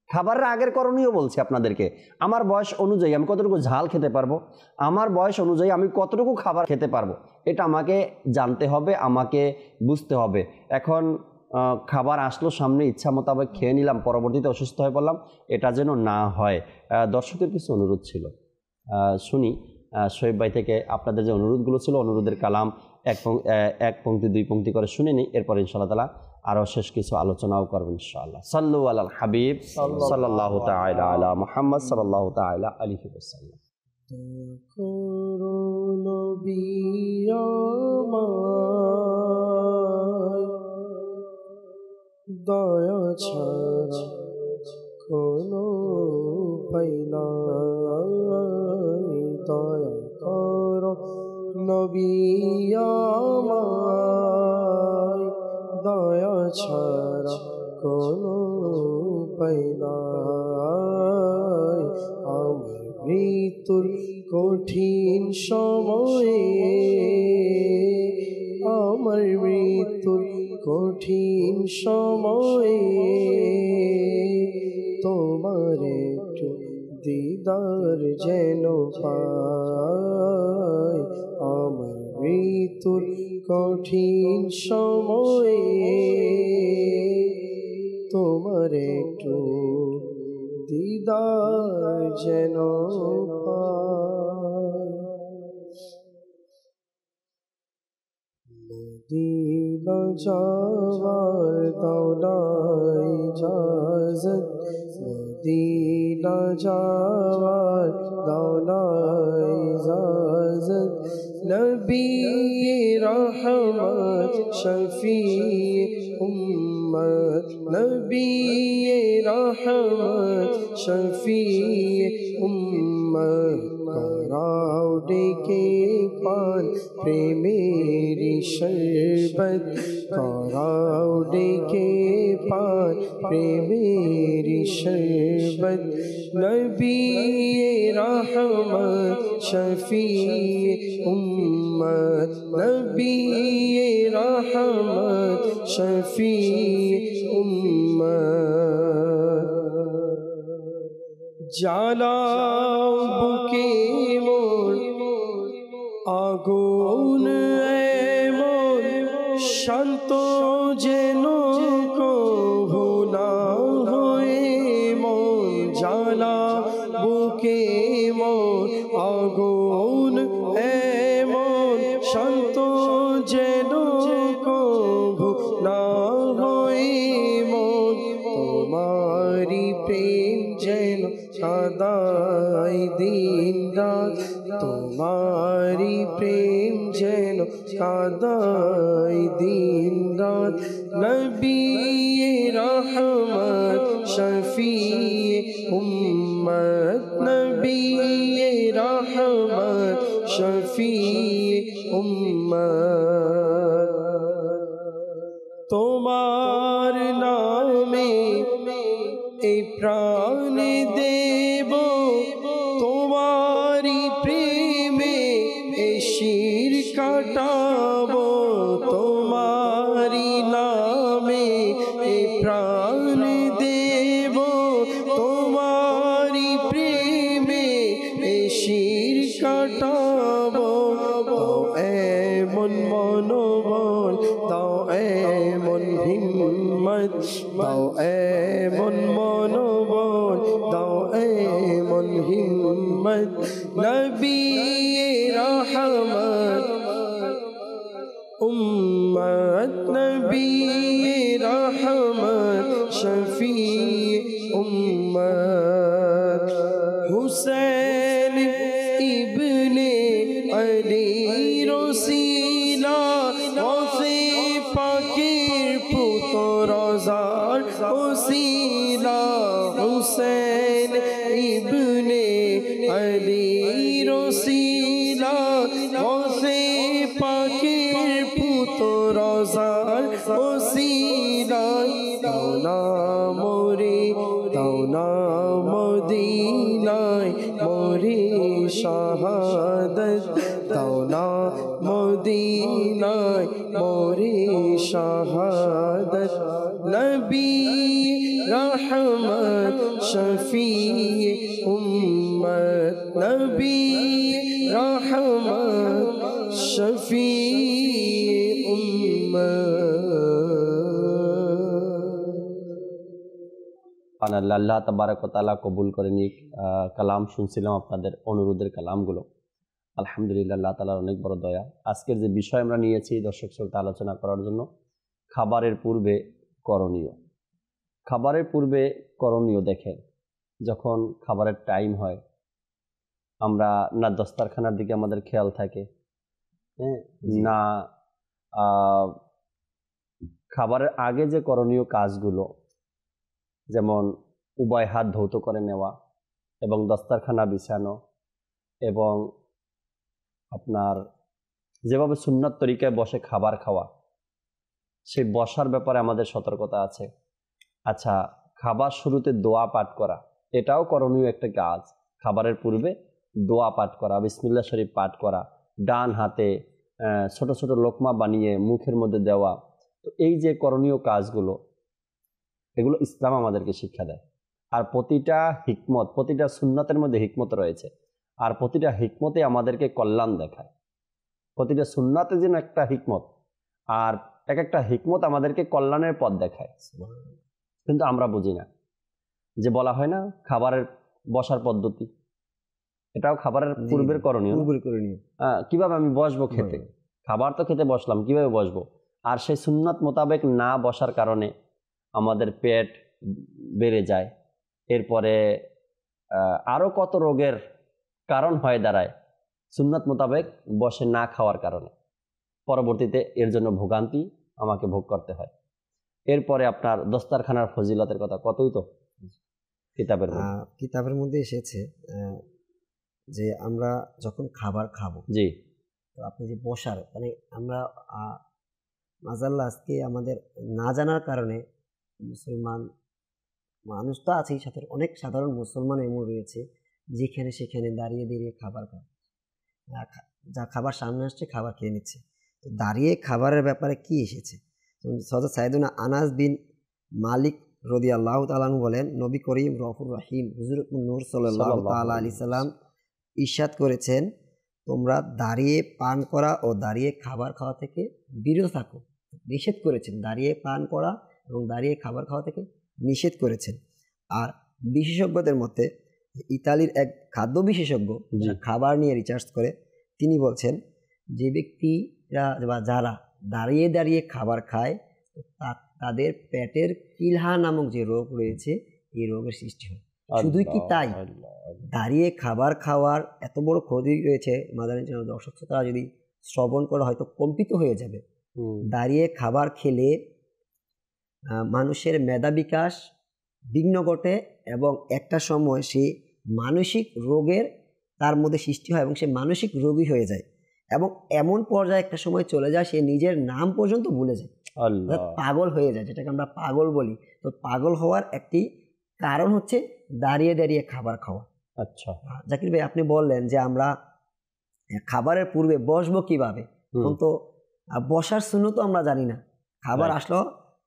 খাবারের আগের করণীয় বলছি আপনাদেরকে, আমার বয়স অনুযায়ী আমি কতটুকু ঝাল খেতে পারবো, আমার বয়স অনুযায়ী আমি কতটুকু খাবার খেতে পারবো, এটা আমাকে জানতে হবে, আমাকে বুঝতে হবে। এখন খাবার আসলো সামনে, ইচ্ছা মোতাবেক খেয়ে নিলাম, পরবর্তীতে অসুস্থ হয়ে পড়লাম, এটা যেন না হয়। দর্শকের কিছু অনুরোধ ছিল, শুনি শোয়েব ভাই থেকে আপনাদের যে অনুরোধগুলো ছিল, অনুরোধের কালাম এক পংক্তি 2 পংক্তি করে শুনে নিই, এরপর ইনশাআল্লাহ তাআলা আরও শেষ কিছু আলোচনাও করবেন ইনশাআল্লাহ। সাল্লু আলাল হাবিব সাল্লাল্লাহু তাআলা আলা মুহাম্মদ সাল্লাল্লাহু তাআলা আলাইহি ওয়াসাল্লাম। দয়া ছাড়া কোনো উপায় নাই, দয়া করো নবী আমায়, দয়া ছাড়া কোনো উপায় নাই। আমার মৃত্যুর কঠিন সময়ে, আমার মৃত্যুর কঠিন সময়ে তোমার একটু দিদার যেন পাই। আমার মৃত্যুর কঠিন সময়ে তোমার একটু দিদার যেন পাই। মদিনা যাওয়ার দাও না ইজাজত, মদিনা যাওয়ার দাও না ইজাজত, নবী রহমত শফি উম্মত, নবী রহমত শফি উম্মত, कराओ डेके पान प्रेमेरी शरबत, कराओ डेके पान प्रेमेरी शरबत, नबी रहमत शफी उम्मत, नबी रहमत शफी उम्मत। জ্বালাও বুকে মোর আগুন এমন, শান্ত যেন কভু না হয়ে মন, জ্বালাও বুকে মোর আগুন এমন, শান্ত যেন কভু না হয়ে মন, তোমারি প্রেম যেন সদাই দিন রাত, তোমারি প্রেম যেন সদাই দিন রাত, নবী রহমত শফি উম্মত, নবী রহমত শফি উম্মত। কাটাবো, দাও এমন মনোবল, দাও এমন হিম্মত, দাও এমন মনোবল, দাও এমন হিম্মত, নবী রহমত উম্মত, নবী রহমত শফি উম্মত, হুসैन ইবনে আলী রসিলা, ওসে পাকের পুত্র রজার ওসিলা, হুসैन ইবনে আলী রসিলা, ওসে পাকের পুত্র রজার ওসিলা, দাও না মোরে, দাও না মদিনায় মোরে শাহাদত, দাও না মদিনায় মোরে শাহাদত, নবী রহমত শফি উম্মত, নবী রহমত শফি আল্লাহ তাবারক ওয়া তাআলা কবুল করে নিক। কালাম শুনছিলাম আপনাদের অনুরোধের কালামগুলো, আলহামদুলিল্লাহ, আল্লাহ তাআলার অনেক বড় দয়া। আজকের যে বিষয় আমরা নিয়েছি দর্শক শ্রোতা আলোচনা করার জন্য, খাবারের পূর্বে করণীয়। খাবারের পূর্বে করণীয় দেখেন, যখন খাবারের টাইম হয় আমরা না দস্তারখানার দিকে আমাদের খেয়াল থাকে, না খাবারের আগে যে করণীয় কাজগুলো, যেমন উভয় হাত ধৌত করে নেওয়া এবং দস্তারখানা বিছানো এবং আপনার যেভাবে সুন্নাত তরিকায় বসে খাবার খাওয়া, সেই বসার ব্যাপারে আমাদের সতর্কতা আছে। আচ্ছা, খাবার শুরুতে দোয়া পাঠ করা, এটাও করণীয় একটা কাজ। খাবারের পূর্বে দোয়া পাঠ করা, বিসমিল্লাহ শরীফ পাঠ করা, ডান হাতে ছোট ছোট লোকমা বানিয়ে মুখের মধ্যে দেওয়া। তো এই যে করণীয় কাজগুলো, এগুলো ইসলাম আমাদেরকে শিক্ষা দেয়। আর প্রতিটা হিকমত, প্রতিটা সুন্নাতের মধ্যে হিকমত রয়েছে, আর প্রতিটা হিকমতে আমাদেরকে কল্যাণ দেখায়। প্রতিটা সুন্নাতে যেন একটা হিকমত, আর এক একটা হিকমত আমাদেরকে কল্যাণের পথ দেখায়। কিন্তু আমরা বুঝি না, যে বলা হয় না খাবারের বসার পদ্ধতি, এটাও খাবারের পূর্বের করণীয়। কিভাবে আমি বসবো খেতে, খাবার তো খেতে বসলাম, কিভাবে বসবো? আর সেই সুন্নাত মোতাবেক না বসার কারণে আমাদের পেট বেড়ে যায়, এরপরে আরও কত রোগের কারণ হয়ে দাঁড়ায় সুন্নাত মোতাবেক বসে না খাওয়ার কারণে। পরবর্তীতে এর জন্য ভোগান্তি আমাকে ভোগ করতে হয়। এরপরে আপনার দস্তারখানার ফজিলতের কথা কতই তো কিতাবের মধ্যে এসেছে যে আমরা যখন খাবার খাবো, জি, তো আপনি যে বসার মানে আমরা মাজাল্লাহ আজকে আমাদের না জানার কারণে মুসলমান মানুষ তো আছেই, সাথে অনেক সাধারণ মুসলমান এমন রয়েছে যেখানে সেখানে দাঁড়িয়ে দাঁড়িয়ে খাবার খায়, যা খাবার সামনে আসছে খাবার খেয়ে নিচ্ছে। তো দাঁড়িয়ে খাবারের ব্যাপারে কি এসেছে? হযরত সাইয়েদুনা আনাস বিন মালিক রাদিয়াল্লাহু তাআলা আনহু বলেন, নবী করিম রউফুর রহিম হুজুরত নূর সাল্লাল্লাহু তাআলা আলাইহি সাল্লাম ইরশাদ করেছেন, তোমরা দাঁড়িয়ে পান করা ও দাঁড়িয়ে খাবার খাওয়া থেকে বিরত থাকো। নিষেধ করেছেন, দাঁড়িয়ে পান করা এবং দাঁড়িয়ে খাবার খাওয়া থেকে নিষেধ করেছেন। আর বিশেষজ্ঞদের মধ্যে ইতালির এক খাদ্য বিশেষজ্ঞ খাবার নিয়ে রিসার্চ করে তিনি বলছেন, যে ব্যক্তিরা বা যারা দাঁড়িয়ে দাঁড়িয়ে খাবার খায় তাদের পেটের কিলহা নামক যে রোগ রয়েছে এই রোগের সৃষ্টি হয়। শুধুই কি তাই, দাঁড়িয়ে খাবার খাওয়ার এত বড় ক্ষতি রয়েছে, মাদানী চ্যানেল দর্শক শ্রোতারা যদি শ্রবণ করা হয়তো কম্পিত হয়ে যাবে। দাঁড়িয়ে খাবার খেলে মানুষের মেধা বিকাশ বিঘ্ন ঘটে এবং একটা সময় সে মানসিক রোগের তার মধ্যে সৃষ্টি হয় এবং সে মানসিক রোগী হয়ে যায় এবং এমন পর্যায়ে একটা সময় চলে যায় সে নিজের নাম পর্যন্ত ভুলে যায়, পাগল হয়ে যায়, যেটাকে আমরা পাগল বলি। তো পাগল হওয়ার একটি কারণ হচ্ছে দাঁড়িয়ে দাঁড়িয়ে খাবার খাওয়া। আচ্ছা জাকির ভাই, আপনি বললেন যে আমরা খাবারের পূর্বে বসবো কিভাবে, তো বসার সুন্নত তো আমরা জানি না। খাবার আসলো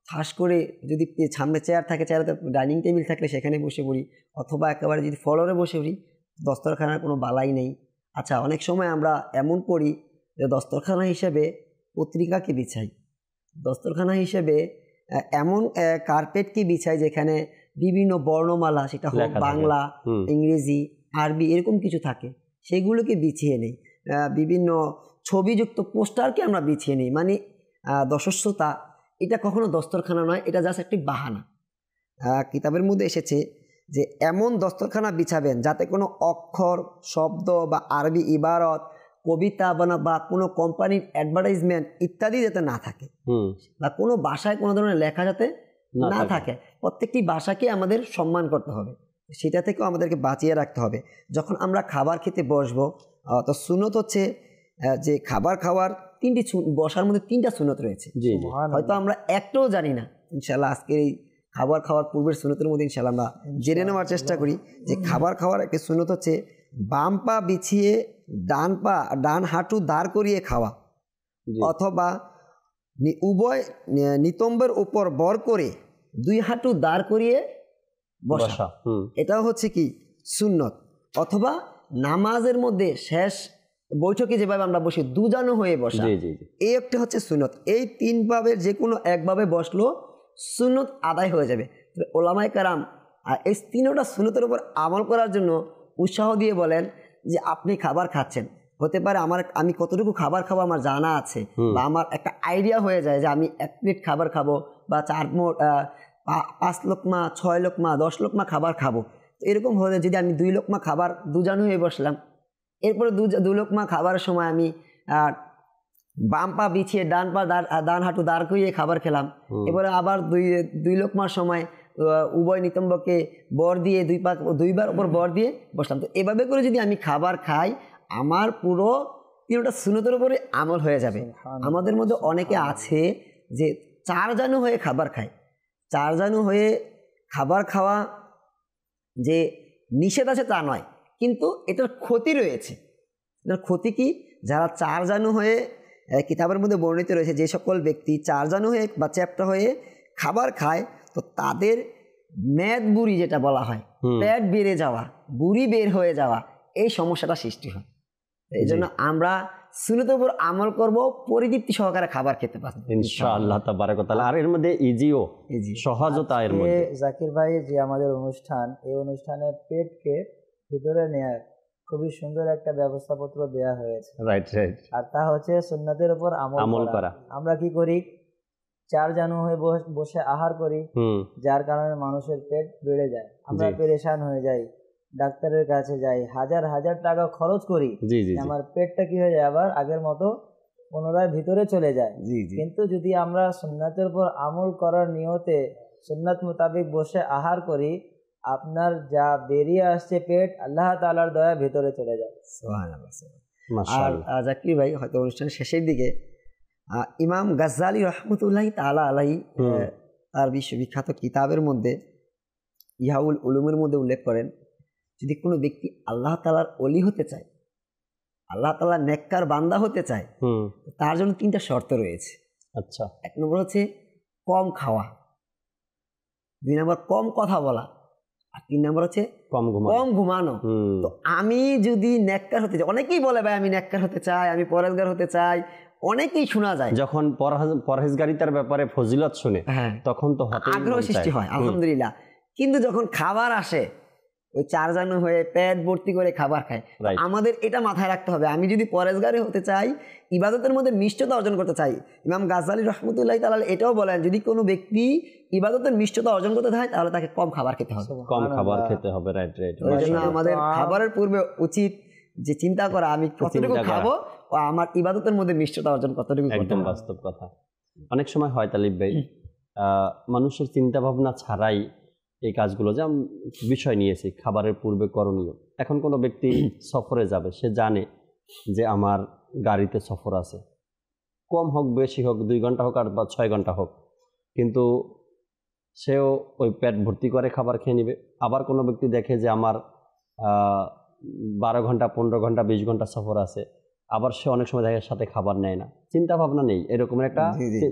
ঠাস করে যদি সামনে চেয়ার থাকে, চেয়ারে ডাইনিং টেবিল থাকলে সেখানে বসে পড়ি, অথবা একেবারে যদি ফ্লোরে বসে পড়ি, দস্তরখানার কোনো বালাই নেই। আচ্ছা, অনেক সময় আমরা এমন করি যে দস্তরখানা হিসেবে পত্রিকাকে বিছাই, দস্তরখানা হিসেবে এমন কার্পেটকে বিছাই যেখানে বিভিন্ন বর্ণমালা, সেটা হোক বাংলা, ইংরেজি, আরবি, এরকম কিছু থাকে, সেগুলোকে বিছিয়ে নেই। বিভিন্ন ছবিযুক্ত পোস্টারকে আমরা বিছিয়ে নিই, মানে দশস্বতা। এটা কখনো দস্তরখানা নয়, এটা জাস্ট একটি বাহানা। কিতাবের মধ্যে এসেছে যে এমন দস্তরখানা বিছাবেন যাতে কোনো অক্ষর, শব্দ বা আরবি ইবারত, কবিতা বা কোনো কোম্পানির অ্যাডভার্টাইজমেন্ট ইত্যাদি যাতে না থাকে, বা কোনো ভাষায় কোনো ধরনের লেখা যাতে না থাকে। প্রত্যেকটি ভাষাকে আমাদের সম্মান করতে হবে, সেটা থেকেও আমাদেরকে বাঁচিয়ে রাখতে হবে। যখন আমরা খাবার খেতে বসবো, তো সুন্নত হচ্ছে যে খাবার খাওয়ার বসার মধ্যে 3টা সুন্নত রয়েছে, হয়তো আমরা একটাও জানি না। ইনশাআল্লাহ আজকের এই খাবার খাওয়ার পূর্বের সুন্নতের মধ্যে ইনশাআল্লাহ আমরা জেনে নেওয়ার চেষ্টা করি যে খাবার খাওয়ার একটি সুন্নত হচ্ছে বাম পা বিছিয়ে ডান হাঁটু দাঁড় করিয়ে খাওয়া, অথবা উভয় নিতম্বের উপর বর করে 2 হাঁটু দাঁড় করিয়ে বসা, এটাও হচ্ছে কি সুন্নত। অথবা নামাজের মধ্যে শেষ বৈঠকে যেভাবে আমরা বসি দুজানো হয়ে বসা, এই একটা হচ্ছে সুন্নত। এই 3 ভাবের যে কোনো একভাবে বসলো সুন্নত আদায় হয়ে যাবে। ওলামায়ে কেরাম এই 3টা সুন্নতের উপর আমল করার জন্য উৎসাহ দিয়ে বলেন যে আপনি খাবার খাচ্ছেন, হতে পারে আমি কতটুকু খাবার খাবো আমার জানা আছে, বা আমার একটা আইডিয়া হয়ে যায় যে আমি 1 প্লেট খাবার খাবো, বা 5 লোকমা, 6 লোকমা, 10 লোকমা খাবার খাবো। তো এরকম হলে যদি আমি 2 লোকমা খাবার দুজানো হয়ে বসলাম, এরপরে 2 লোকমা খাবারের সময় আমি বাম পা বিছিয়ে ডান হাঁটু দাঁড় করিয়ে খাবার খেলাম, এবারে আবার 2 লোকমার সময় উভয় নিতম্বকে বর দিয়ে 2বার উপর বর দিয়ে বসলাম। তো এভাবে করে যদি আমি খাবার খাই, আমার পুরো 3টা সুন্নতের উপরে আমল হয়ে যাবে। আমাদের মধ্যে অনেকে আছে যে 4 জানু হয়ে খাবার খায়। 4 জানু হয়ে খাবার খাওয়া যে নিষেধ আছে তা নয়, কিন্তু এটার ক্ষতি রয়েছে। এটার ক্ষতি কি? যারা 4 জানু হয়ে, কিতাবের মধ্যে বর্ণিত রয়েছে, যে সকল ব্যক্তি 4 জানু হয়ে বা চ্যাপ্টা হয়ে খাবার খায়, তো তাদের মেদ বুড়ি যেটা বলা হয়, পেট বেড়ে যাওয়া, বুড়ি বের হয়ে যাওয়া, এই সমস্যাটা সৃষ্টি হয়। এই জন্য আমরা সুন্নতের উপর আমল করব, পরিতৃপ্তি সহকারে খাবার খেতে পারবো ইনশাআল্লাহ তাবারাক ওয়া তাআলা। আর এর মধ্যে ইজি সহজতা এর মধ্যে। জাকির ভাই, যে আমাদের অনুষ্ঠান, এই অনুষ্ঠানে পেটকে ভিতরে নেয়ার খুবই সুন্দর একটা ব্যবস্থাপত্র দেয়া হয়েছে। রাইট। আর তা হচ্ছে সুন্নাতের উপর আমল করা। আমরা কি করি? 4 জানু হয়ে বসে আহার করি, যার কারণে মানুষের পেট বেড়ে যায়, আমরা পেরেশান হয়ে যাই, ডাক্তারের কাছে যাই, হাজার হাজার টাকা খরচ করি, আমার পেটটা কি হয়ে যায়, আবার আগের মতো পুনরায় ভিতরে চলে যায়। কিন্তু যদি আমরা সুন্নাতের উপর আমল করার নিয়তে সুন্নাত মোতাবেক বসে আহার করি, আপনার যা বেরিয়ে আসছে পেট, আল্লাহ তাআলার দয়া ভিতরে চলে যায়। আর জাকির ভাই, হয়তো অনুষ্ঠানের শেষের দিকে ইমাম গাজ্জালি রহমতুল্লাহি তাআলা আলাইহি তার বিশ্ববিখ্যাত কিতাবের মধ্যে ইহাউল উলুমের মধ্যে উল্লেখ করেন, যদি কোনো ব্যক্তি আল্লাহ তাআলার ওলি হতে চায়, আল্লাহ তাআলার নেককার বান্দা হতে চায়, তার জন্য 3টা শর্ত রয়েছে। আচ্ছা, 1 নম্বর হচ্ছে কম খাওয়া, 2 নম্বর কম কথা বলা, আর 3 নম্বর হচ্ছে কম ঘুমানো। তো আমি যদি নেককার হতে চাই, অনেকেই বলে ভাই আমি নেককার হতে চাই, আমি পরহেজগার হতে চাই, অনেকেই শোনা যায়। যখন পরহেজগারিতার ব্যাপারে ফজিলত শুনে, তখন তো আগ্রহ সৃষ্টি হয়, আলহামদুলিল্লাহ। কিন্তু যখন খাবার আসে, ওই 4 জানু হয়ে পেট ভর্তি করে খাবার খায়। আমাদের এটা মাথায় রাখতে হবে, আমি যদি পরহেজগারি হতে চাই, ইবাদতের মধ্যে মিষ্টতা অর্জন করতে চাই, ইমাম গাজ্জালি রহমতুল্লাহি তাআলা এটাও বলেন, যদি কোনো ব্যক্তি ইবাদতের মিষ্টতা অর্জন করতে চায়, তাহলে তাকে কম খাবার খেতে হবে, কম খাবার খেতে হবে। রাইট। ওই জন্য আমাদের খাবারের পূর্বে উচিত যে চিন্তা করা, আমি কতটুকু খাবো, ও আমার ইবাদতের মধ্যে মিষ্টতা অর্জন কতটুকু। একদম বাস্তব কথা। অনেক সময় হয় তালিব ভাই, মানুষের চিন্তা ভাবনা ছাড়াই এই কাজগুলো যে বিষয় নিয়েছি খাবারের পূর্বে করণীয়। এখন কোনো ব্যক্তি সফরে যাবে, সে জানে যে আমার গাড়িতে সফর আছে, কম হোক বেশি হোক, 2 ঘন্টা হোক আর বা 6 ঘন্টা হোক, কিন্তু সেও ওই পেট ভর্তি করে খাবার খেয়ে নেবে। আবার কোনো ব্যক্তি দেখে যে আমার 12 ঘন্টা, 15 ঘন্টা, 20 ঘন্টা সফর আছে, আবার সে অনেক সময় দেখে সাথে খাবার নেয় না, চিন্তা ভাবনা নেই, এরকমের একটা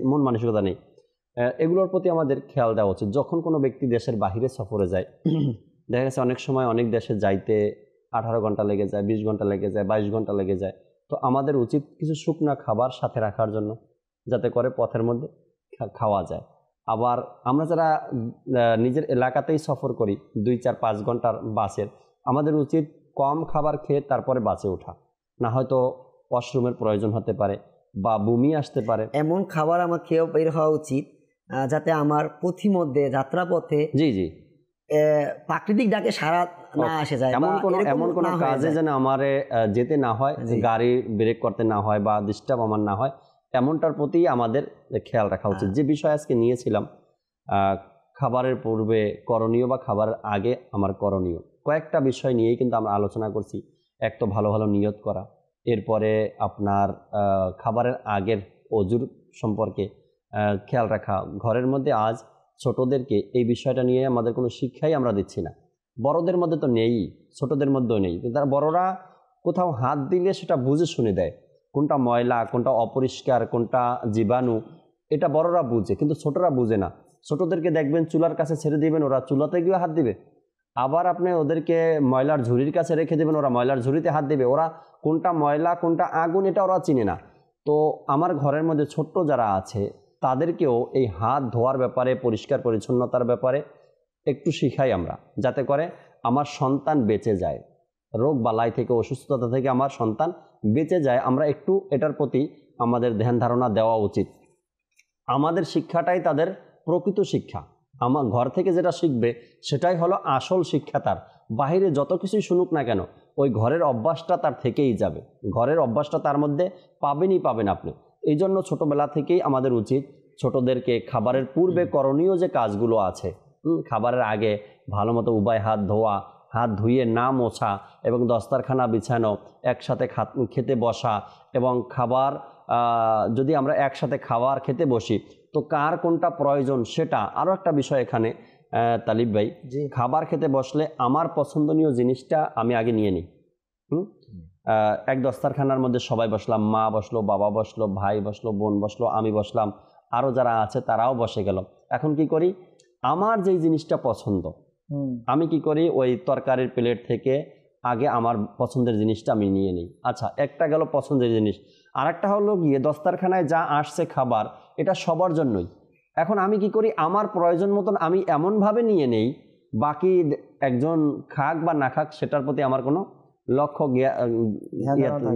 মন মানসিকতা নেই। এগুলোর প্রতি আমাদের খেয়াল দেওয়া উচিত। যখন কোনো ব্যক্তি দেশের বাহিরে সফরে যায়, দেখা গেছে অনেক সময় অনেক দেশে যাইতে 18 ঘন্টা লেগে যায়, 20 ঘন্টা লেগে যায়, 22 ঘন্টা লেগে যায়। তো আমাদের উচিত কিছু শুকনা খাবার সাথে রাখার জন্য, যাতে করে পথের মধ্যে খাওয়া যায়। আবার আমরা যারা নিজের এলাকাতেই সফর করি 2, 4, 5 ঘন্টার বাসের, আমাদের উচিত কম খাবার খেয়ে তারপরে বাসে ওঠা, না হয়তো ওয়াশরুমের প্রয়োজন হতে পারে বা বমি আসতে পারে। এমন খাবার আমার খেয়েও বের হওয়া উচিত যাতে আমার পথিমধ্যে যাত্রাপথে জি জি প্রাকৃতিক ডাকে সারা না আসে যায়, এমন কোনো কাজে যেন আমার যেতে না হয়, গাড়ি ব্রেক করতে না হয় বা ডিস্টার্ব আমার না হয়, এমনটার প্রতি আমাদের খেয়াল রাখা উচিত। যে বিষয় আজকে নিয়েছিলাম খাবারের পূর্বে করণীয় বা খাবারের আগে আমার করণীয়, কয়েকটা বিষয় নিয়েই কিন্তু আমরা আলোচনা করছি। এক তো ভালো ভালো নিয়ত করা, এরপরে আপনার খাবারের আগের অজুর সম্পর্কে খেয়াল রাখা। ঘরের মধ্যে আজ ছোটদেরকে এই বিষয়টা নিয়ে আমাদের কোনো শিক্ষাই আমরা দিচ্ছি না। বড়দের মধ্যে তো নেই, ছোটদের মধ্যেও নেই। তারা বড়রা কোথাও হাত দিলে সেটা বুঝে শুনে দেয়, কোনটা ময়লা, কোনটা অপরিষ্কার, কোনটা জীবাণু, এটা বড়রা বুঝে, কিন্তু ছোটরা বুঝে না। ছোটদেরকে দেখবেন চুলার কাছে ছেড়ে দিবেন, ওরা চুলাতে গিয়ে হাত দিবে। আবার আপনি ওদেরকে ময়লার ঝুড়ির কাছে রেখে দেবেন, ওরা ময়লার ঝুড়িতে হাত দিবে। ওরা কোনটা ময়লা কোনটা আগুন এটা ওরা চিনে না। তো আমার ঘরের মধ্যে ছোট্ট যারা আছে তাদেরকেও এই হাত ধোয়ার ব্যাপারে, পরিষ্কার পরিচ্ছন্নতার ব্যাপারে একটু শিখাই আমরা, যাতে করে আমার সন্তান বেঁচে যায়, রোগ বালাই থেকে, অসুস্থতা থেকে আমার সন্তান বেঁচে যায়। আমরা একটু এটার প্রতি আমাদের ধ্যান ধারণা দেওয়া উচিত। আমাদের শিক্ষাটাই তাদের প্রকৃত শিক্ষা। আমার ঘর থেকে যেটা শিখবে সেটাই হলো আসল শিক্ষা। তার বাহিরে যত কিছুই শুনুক না কেন, ওই ঘরের অভ্যাসটা তার থেকেই যাবে, ঘরের অভ্যাসটা তার মধ্যে পাবেন আপনি। এই জন্য ছোটোবেলা থেকেই আমাদের উচিত ছোটদেরকে খাবারের পূর্বে করণীয় যে কাজগুলো আছে, খাবারের আগে ভালো মতো উভয় হাত ধোয়া, হাত ধুয়ে না মোছা এবং দস্তারখানা বিছানো, একসাথে খেতে বসা, এবং খাবার যদি আমরা একসাথে খাবার খেতে বসি তো কার কোনটা প্রয়োজন সেটা আরও একটা বিষয় এখানে। তালিব ভাই, খাবার খেতে বসলে আমার পছন্দনীয় জিনিসটা আমি আগে নিয়ে নিই। এক দস্তারখানার মধ্যে সবাই বসলাম, মা বসলো, বাবা বসলো, ভাই বসলো, বোন বসলো, আমি বসলাম, আরও যারা আছে তারাও বসে গেল। এখন কি করি, আমার যেই জিনিসটা পছন্দ আমি কি করি, ওই তরকারির প্লেট থেকে আগে আমার পছন্দের জিনিসটা আমি নিয়ে নিই। আচ্ছা, একটা গেল পছন্দের জিনিস। আর একটা হলো গিয়ে দস্তারখানায় যা আসছে খাবার, এটা সবার জন্যই। এখন আমি কি করি, আমার প্রয়োজন মতন আমি এমনভাবে নিয়ে নেই, বাকি একজন খাক বা না খাক সেটার প্রতি আমার কোনো লক্ষ্য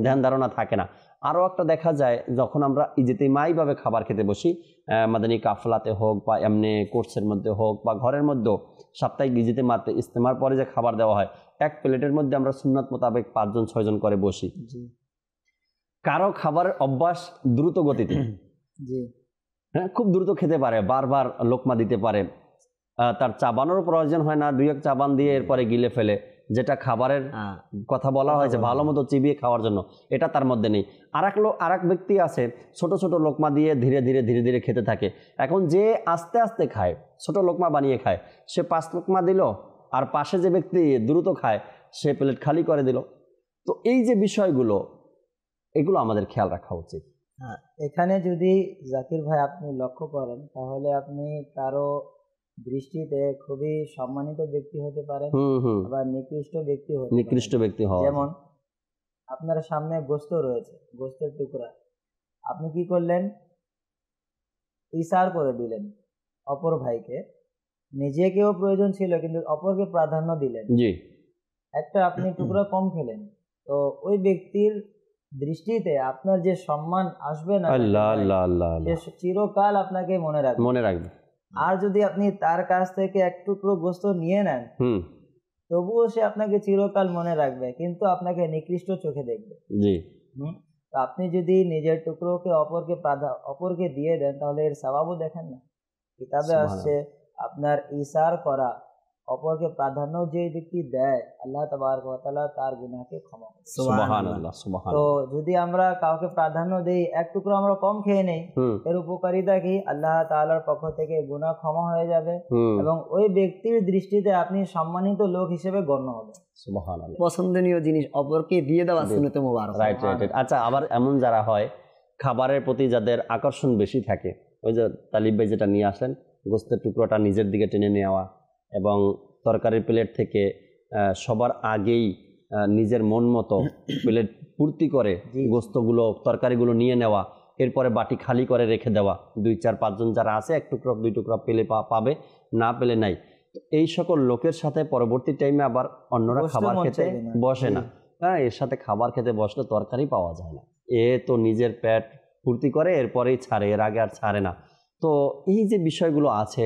ধ্যান ধারণা থাকে না। আরও একটা দেখা যায়, যখন আমরা ইজতিমাইভাবে খাবার খেতে বসি, মাদানী কাফলাতে হোক বা এমনি কোর্সের মধ্যে হোক বা ঘরের মধ্যেও সাপ্তাহিক ইজতেমার পরে যে খাবার দেওয়া হয়, এক প্লেটের মধ্যে আমরা সুন্নাত মোতাবেক 5 জন 6 জন করে বসি। কারো খাবারের অভ্যাস দ্রুত গতিতে, হ্যাঁ, খুব দ্রুত খেতে পারে, বারবার লোকমা দিতে পারে, তার চাবানোর প্রয়োজন হয় না, 2-1 চাবান দিয়ে এরপরে গিলে ফেলে, যেটা খাবারের কথা বলা হয়েছে ভালো মতো চিবিয়ে খাওয়ার জন্য, এটা তার মধ্যে নেই। আর এক ব্যক্তি আছে ছোট ছোট লোকমা দিয়ে ধীরে ধীরে খেতে থাকে। এখন যে আস্তে আস্তে খায়, ছোট লোকমা বানিয়ে খায়, সে 5 লোকমা দিল, আর পাশে যে ব্যক্তি দ্রুত খায় সে প্লেট খালি করে দিল। তো এই যে বিষয়গুলো, এগুলো আমাদের খেয়াল রাখা উচিত। এখানে যদি জাকির ভাই আপনি লক্ষ্য করেন, তাহলে আপনি কারো দৃষ্টিতে খুবই সম্মানিত ব্যক্তি হতে পারেন, আবার নিকৃষ্ট ব্যক্তি হতে পারেন। যেমন আপনার সামনে গোশত রয়েছে, গোশতের টুকরা, আপনি কি করলেন, ইশার করে দিলেন অপর ভাইকে, নিজেকেও প্রয়োজন ছিল কিন্তু অপরকে প্রাধান্য দিলেন, একটা আপনি টুকরা কম খেলেন, তো ওই ব্যক্তির দৃষ্টিতে আপনার যে সম্মান আসবে না, চিরকাল আপনাকে মনে রাখবে। আর যদি আপনি তার কাছ থেকে এক টুকরো গোশত নিয়ে নেন, তবুও সে আপনাকে চিরকাল মনে রাখবে, কিন্তু আপনাকে নিকৃষ্ট চোখে দেখবে। তো আপনি যদি নিজের টুকরোকে অপরকে দিয়ে দেন, তাহলে এর সওয়াবও দেখেন না। কিতাবে আসছে আপনার ইসার করা, অপরকে প্রাধান্য যে ব্যক্তি দেয়, আল্লাহ তাবারক ওয়া তাআলা তার গুনাহকে ক্ষমা করেন। সুবহানাল্লাহ, সুবহানাল্লাহ। তো যদি আমরা কাউকে প্রাধান্য দেই, এক টুকরো আমরা কম খেয়ে নেই, এর উপকারিতা কি, আল্লাহ তাআলার পক্ষ থেকে গুনাহ ক্ষমা হয়ে যাবে এবং ওই ব্যক্তির দৃষ্টিতে আপনি সম্মানিত লোক হিসেবে গণ্য হবেন। সুবহানাল্লাহ। পছন্দনীয় জিনিস অপরকে দিয়ে দেওয়া সুন্নতে মুবারক। রাইট। আচ্ছা, আবার এমন যারা হয় খাবারের প্রতি যাদের আকর্ষণ বেশি থাকে, ওই যে তালিব ভাই যেটা নিয়ে আসেন, গোশতের টুকরোটা নিজের দিকে টেনে নেওয়া এবং তরকারির প্লেট থেকে সবার আগেই নিজের মন মতো প্লেট পূর্তি করে গোস্তগুলো তরকারিগুলো নিয়ে নেওয়া, এরপরে বাটি খালি করে রেখে দেওয়া, 2 4 5 জন যারা আছে 1 টুকরো 2 টুকরো পেলে পাবে, না পেলে নাই। এই সকল লোকের সাথে পরবর্তী টাইমে আবার অন্যরা খাবার খেতে বসে না। হ্যাঁ, এর সাথে খাবার খেতে বসলে তরকারি পাওয়া যায় না। এ তো নিজের পেট পূর্তি করে এরপরেই ছাড়ে, এর আগে আর ছাড়ে না। তো এই যে বিষয়গুলো আছে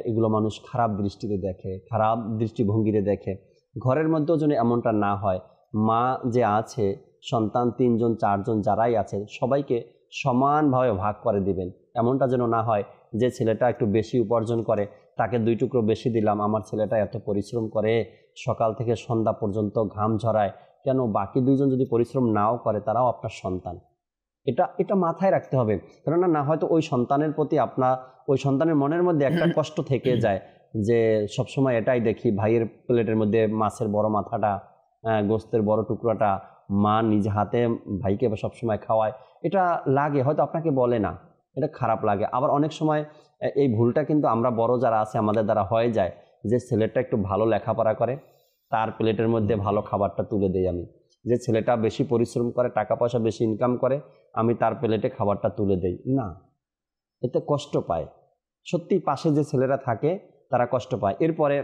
এগুলো মানুষ খারাপ দৃষ্টিতে দেখে, খারাপ দৃষ্টিভঙ্গিতে দেখে। ঘরের মধ্যেও যেন এমনটা না হয়। মা যে আছে, সন্তান 3 জন 4 জন যারাই আছেন সবাইকে সমানভাবে ভাগ করে দিবেন। এমনটা যেন না হয় যে ছেলেটা একটু বেশি উপার্জন করে তাকে 2 টুকরো বেশি দিলাম, আমার ছেলেটা এত পরিশ্রম করে সকাল থেকে সন্ধ্যা পর্যন্ত ঘাম ঝরায়, কেন বাকি 2 জন যদি পরিশ্রম নাও করে তারাও আপনার সন্তান। এটা মাথায় রাখতে হবে। কেননা না হয়তো ওই সন্তানের প্রতি ওই সন্তানের মনের মধ্যে একটা কষ্ট থেকে যায় যে সবসময় এটাই দেখি ভাইয়ের প্লেটের মধ্যে মাছের বড় মাথাটা, গোস্তের বড় টুকরোটা মা নিজে হাতে ভাইকে সবসময় খাওয়ায়। এটা লাগে, হয়তো আপনাকে বলে না, এটা খারাপ লাগে। আবার অনেক সময় এই ভুলটা কিন্তু আমরা বড় যারা আছে আমাদের দ্বারা হয়ে যায় যে ছেলেটা একটু ভালো লেখাপড়া করে তার প্লেটের মধ্যে ভালো খাবারটা তুলে দেই আমি, যে ছেলেটা বেশি পরিশ্রম করে টাকা পয়সা বেশি ইনকাম করে আমি তার প্লেটে খাবারটা তুলে দেই না, এতে কষ্ট পায়। সত্যি পাশে যে ছেলেরা থাকে তারা কষ্ট পায়। এরপরে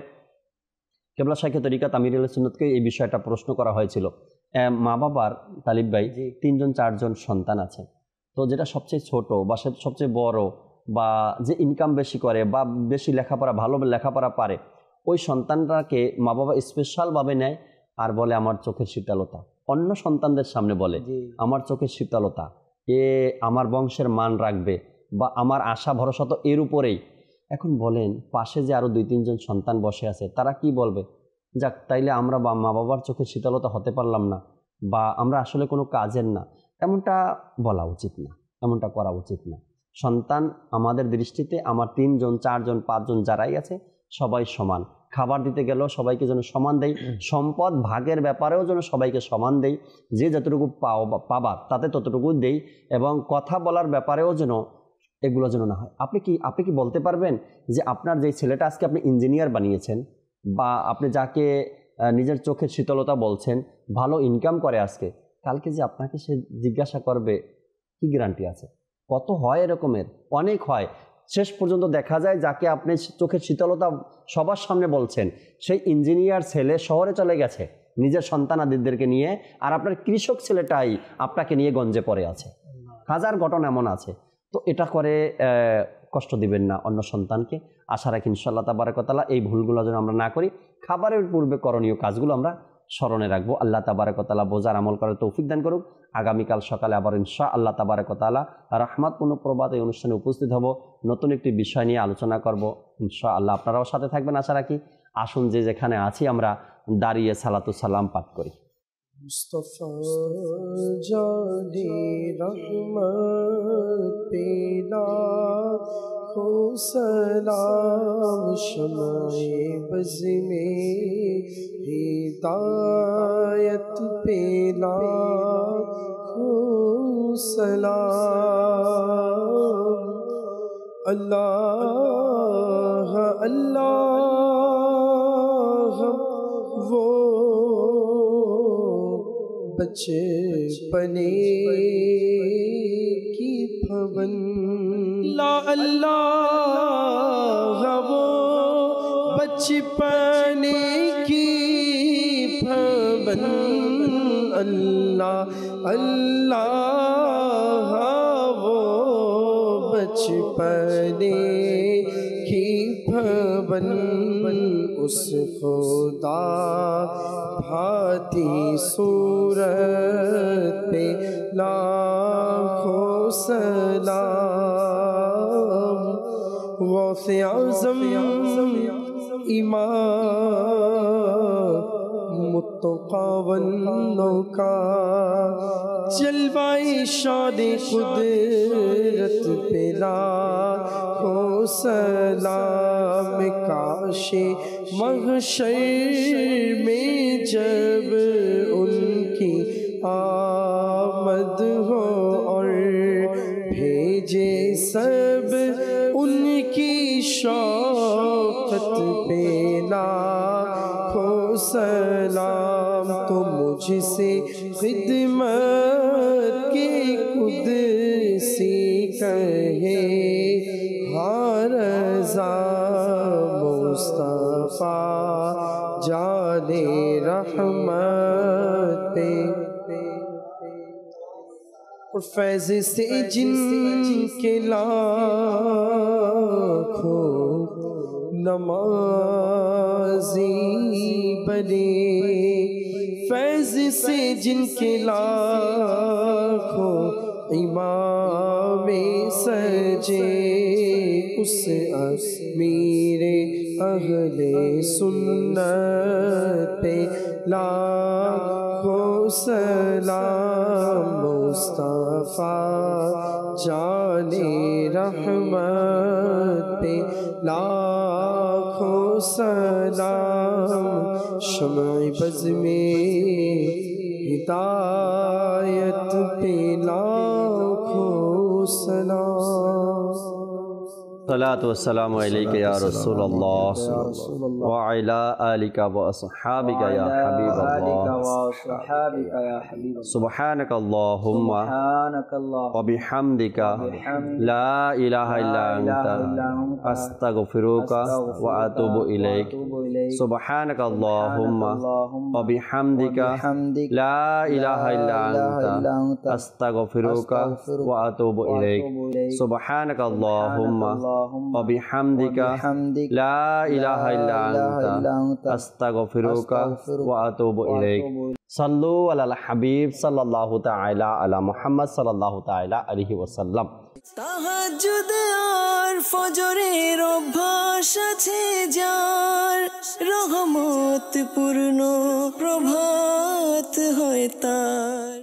কেবলা শাইখে তরিকাত আমির আহলে সুন্নতকে এই বিষয়টা প্রশ্ন করা হয়েছিল। মা বাবার, তালিব ভাই, 3 জন 4 জন সন্তান আছে, তো যেটা সবচেয়ে ছোট বা সবচেয়ে বড় বা যে ইনকাম বেশি করে বা বেশি লেখাপড়া ভালো লেখাপড়া পারে, ওই সন্তানটাকে মা বাবা স্পেশালভাবে নেয় আর বলে আমার চোখের শীতলতা। অন্য সন্তানদের সামনে বলে আমার চোখের শীতলতা, এ আমার বংশের মান রাখবে বা আমার আশা ভরসা তো এর উপরেই। এখন বলেন পাশে যে আরও 2 3 জন সন্তান বসে আছে তারা কি বলবে? যাক, তাইলে আমরা মা বাবার চোখের শীতলতা হতে পারলাম না বা আমরা আসলে কোনো কাজের না, এমনটা বলা উচিত না, এমনটা করা উচিত না। সন্তান আমাদের দৃষ্টিতে আমার 3 জন 4 জন 5 জন যারাই আছে সবাই সমান। খাবার দিতে গেলেও সবাইকে যেন সমান দেই, সম্পদ ভাগের ব্যাপারেও যেন সবাইকে সমান দেই, যে যতটুকু পাবার তাতে ততটুকু দেই, এবং কথা বলার ব্যাপারেও যেন এগুলো যেন না হয়। আপনি কি বলতে পারবেন যে আপনার যে ছেলেটা আজকে আপনি ইঞ্জিনিয়ার বানিয়েছেন বা আপনি যাকে নিজের চোখের শীতলতা বলছেন ভালো ইনকাম করে আজকে, কালকে যে আপনাকে সে জিজ্ঞাসা করবে কি গ্যারান্টি আছে? কত হয় এরকমের, অনেক হয়। শেষ পর্যন্ত দেখা যায় যাকে আপনি চোখের শীতলতা সবার সামনে বলছেন সেই ইঞ্জিনিয়ার ছেলে শহরে চলে গেছে নিজের সন্তানাদিদেরকে নিয়ে, আর আপনার কৃষক ছেলেটাই আপনাকে নিয়ে গঞ্জে পড়ে আছে। হাজার ঘটনা এমন আছে। তো এটা করে কষ্ট দিবেন না অন্য সন্তানকে। আশা রাখি ইনশাআল্লাহ তাবারক ওয়া তাআলা এই ভুলগুলো যেন আমরা না করি, খাবারের পূর্বে করণীয় কাজগুলো আমরা স্মরণে রাখবো। আল্লাহ তাবারক ওয়া তাআলা বোঝার আমল করার তৌফিক দান করুক। আগামীকাল সকালে আবার ইনশাআল্লাহ তাবারক ওয়া তাআলা রাহমাতপূর্ণ প্রভাত এই অনুষ্ঠানে উপস্থিত হব, নতুন একটি বিষয় নিয়ে আলোচনা করব ইনশাআল্লাহ। আপনারাও সাথে থাকবেন আশা রাখি। আসুন যে যেখানে আছি আমরা দাঁড়িয়ে সালাতু সালাম পাঠ করি। मुस्तफा जाने रहमत पेला हो सलाम शमाए बज़ में हिदायत पेला हो सलाम। अल्लाह अल्लाह वो बचपने की भवन, ला अल्लाह वो बचपने की भवन, अल्लाह अल्लाह वो बचपने की भवन, उस खुदा भाती सूरत पे लाखों सलाम। गौसे आज़म इमाम मुत्तक़ावन्नो का जलवाए शान कुदरत पे लाखों सलाम। काशे महशर में जब उनकी आमद हो और भेजे सब उनकी शौकत पे लाखों सलाम। तुम मुझसे खिदमत के कुदसी कहे हाँ रज़ा मुस्तफ़ा जाने रहमत पे और फैज़ से जिनके लाखों नमाज़ी बने फैज़ से जिनके लाखों इमाम सजे उस अमीरे अहले सुन्नत पे लाखों सलाम मुस्तफ़ा जाने रहमत पे लाखों सलाम शम्अ बज़ में हिदायत पे लाखों सलाम। सलातु वस्सलामु अलैका या रसूलल्लाह व अला आलिका व अस्हाबिका या हबीबल्लाह सुब्हानक अल्लाहुम्मा व बिहम्दिका ला इलाहा इल्ला अंता अस्तगफिरुका व अतूबु इलैक सुब्हानक अल्लाहुम्मा व बिहम्दिका ला इलाहा इल्ला अंता अस्तगफिरुका व अतूबु इलैक सुब्हानक अल्लाहुम्मा वबिहम्दिका ला इलाहा इल्ला अंता अस्तगफिरुका व अतूबु इलैक सल्लु अलल हबीब सल्लल्लाहु ताला अला मुहम्मद सल्लल्लाहु ताला अलैहि वसल्लम। তাহাজ্জুদ আর ফজরের অভ্যাস আছে যার রহমত পূর্ণ প্রভাত হয় তার।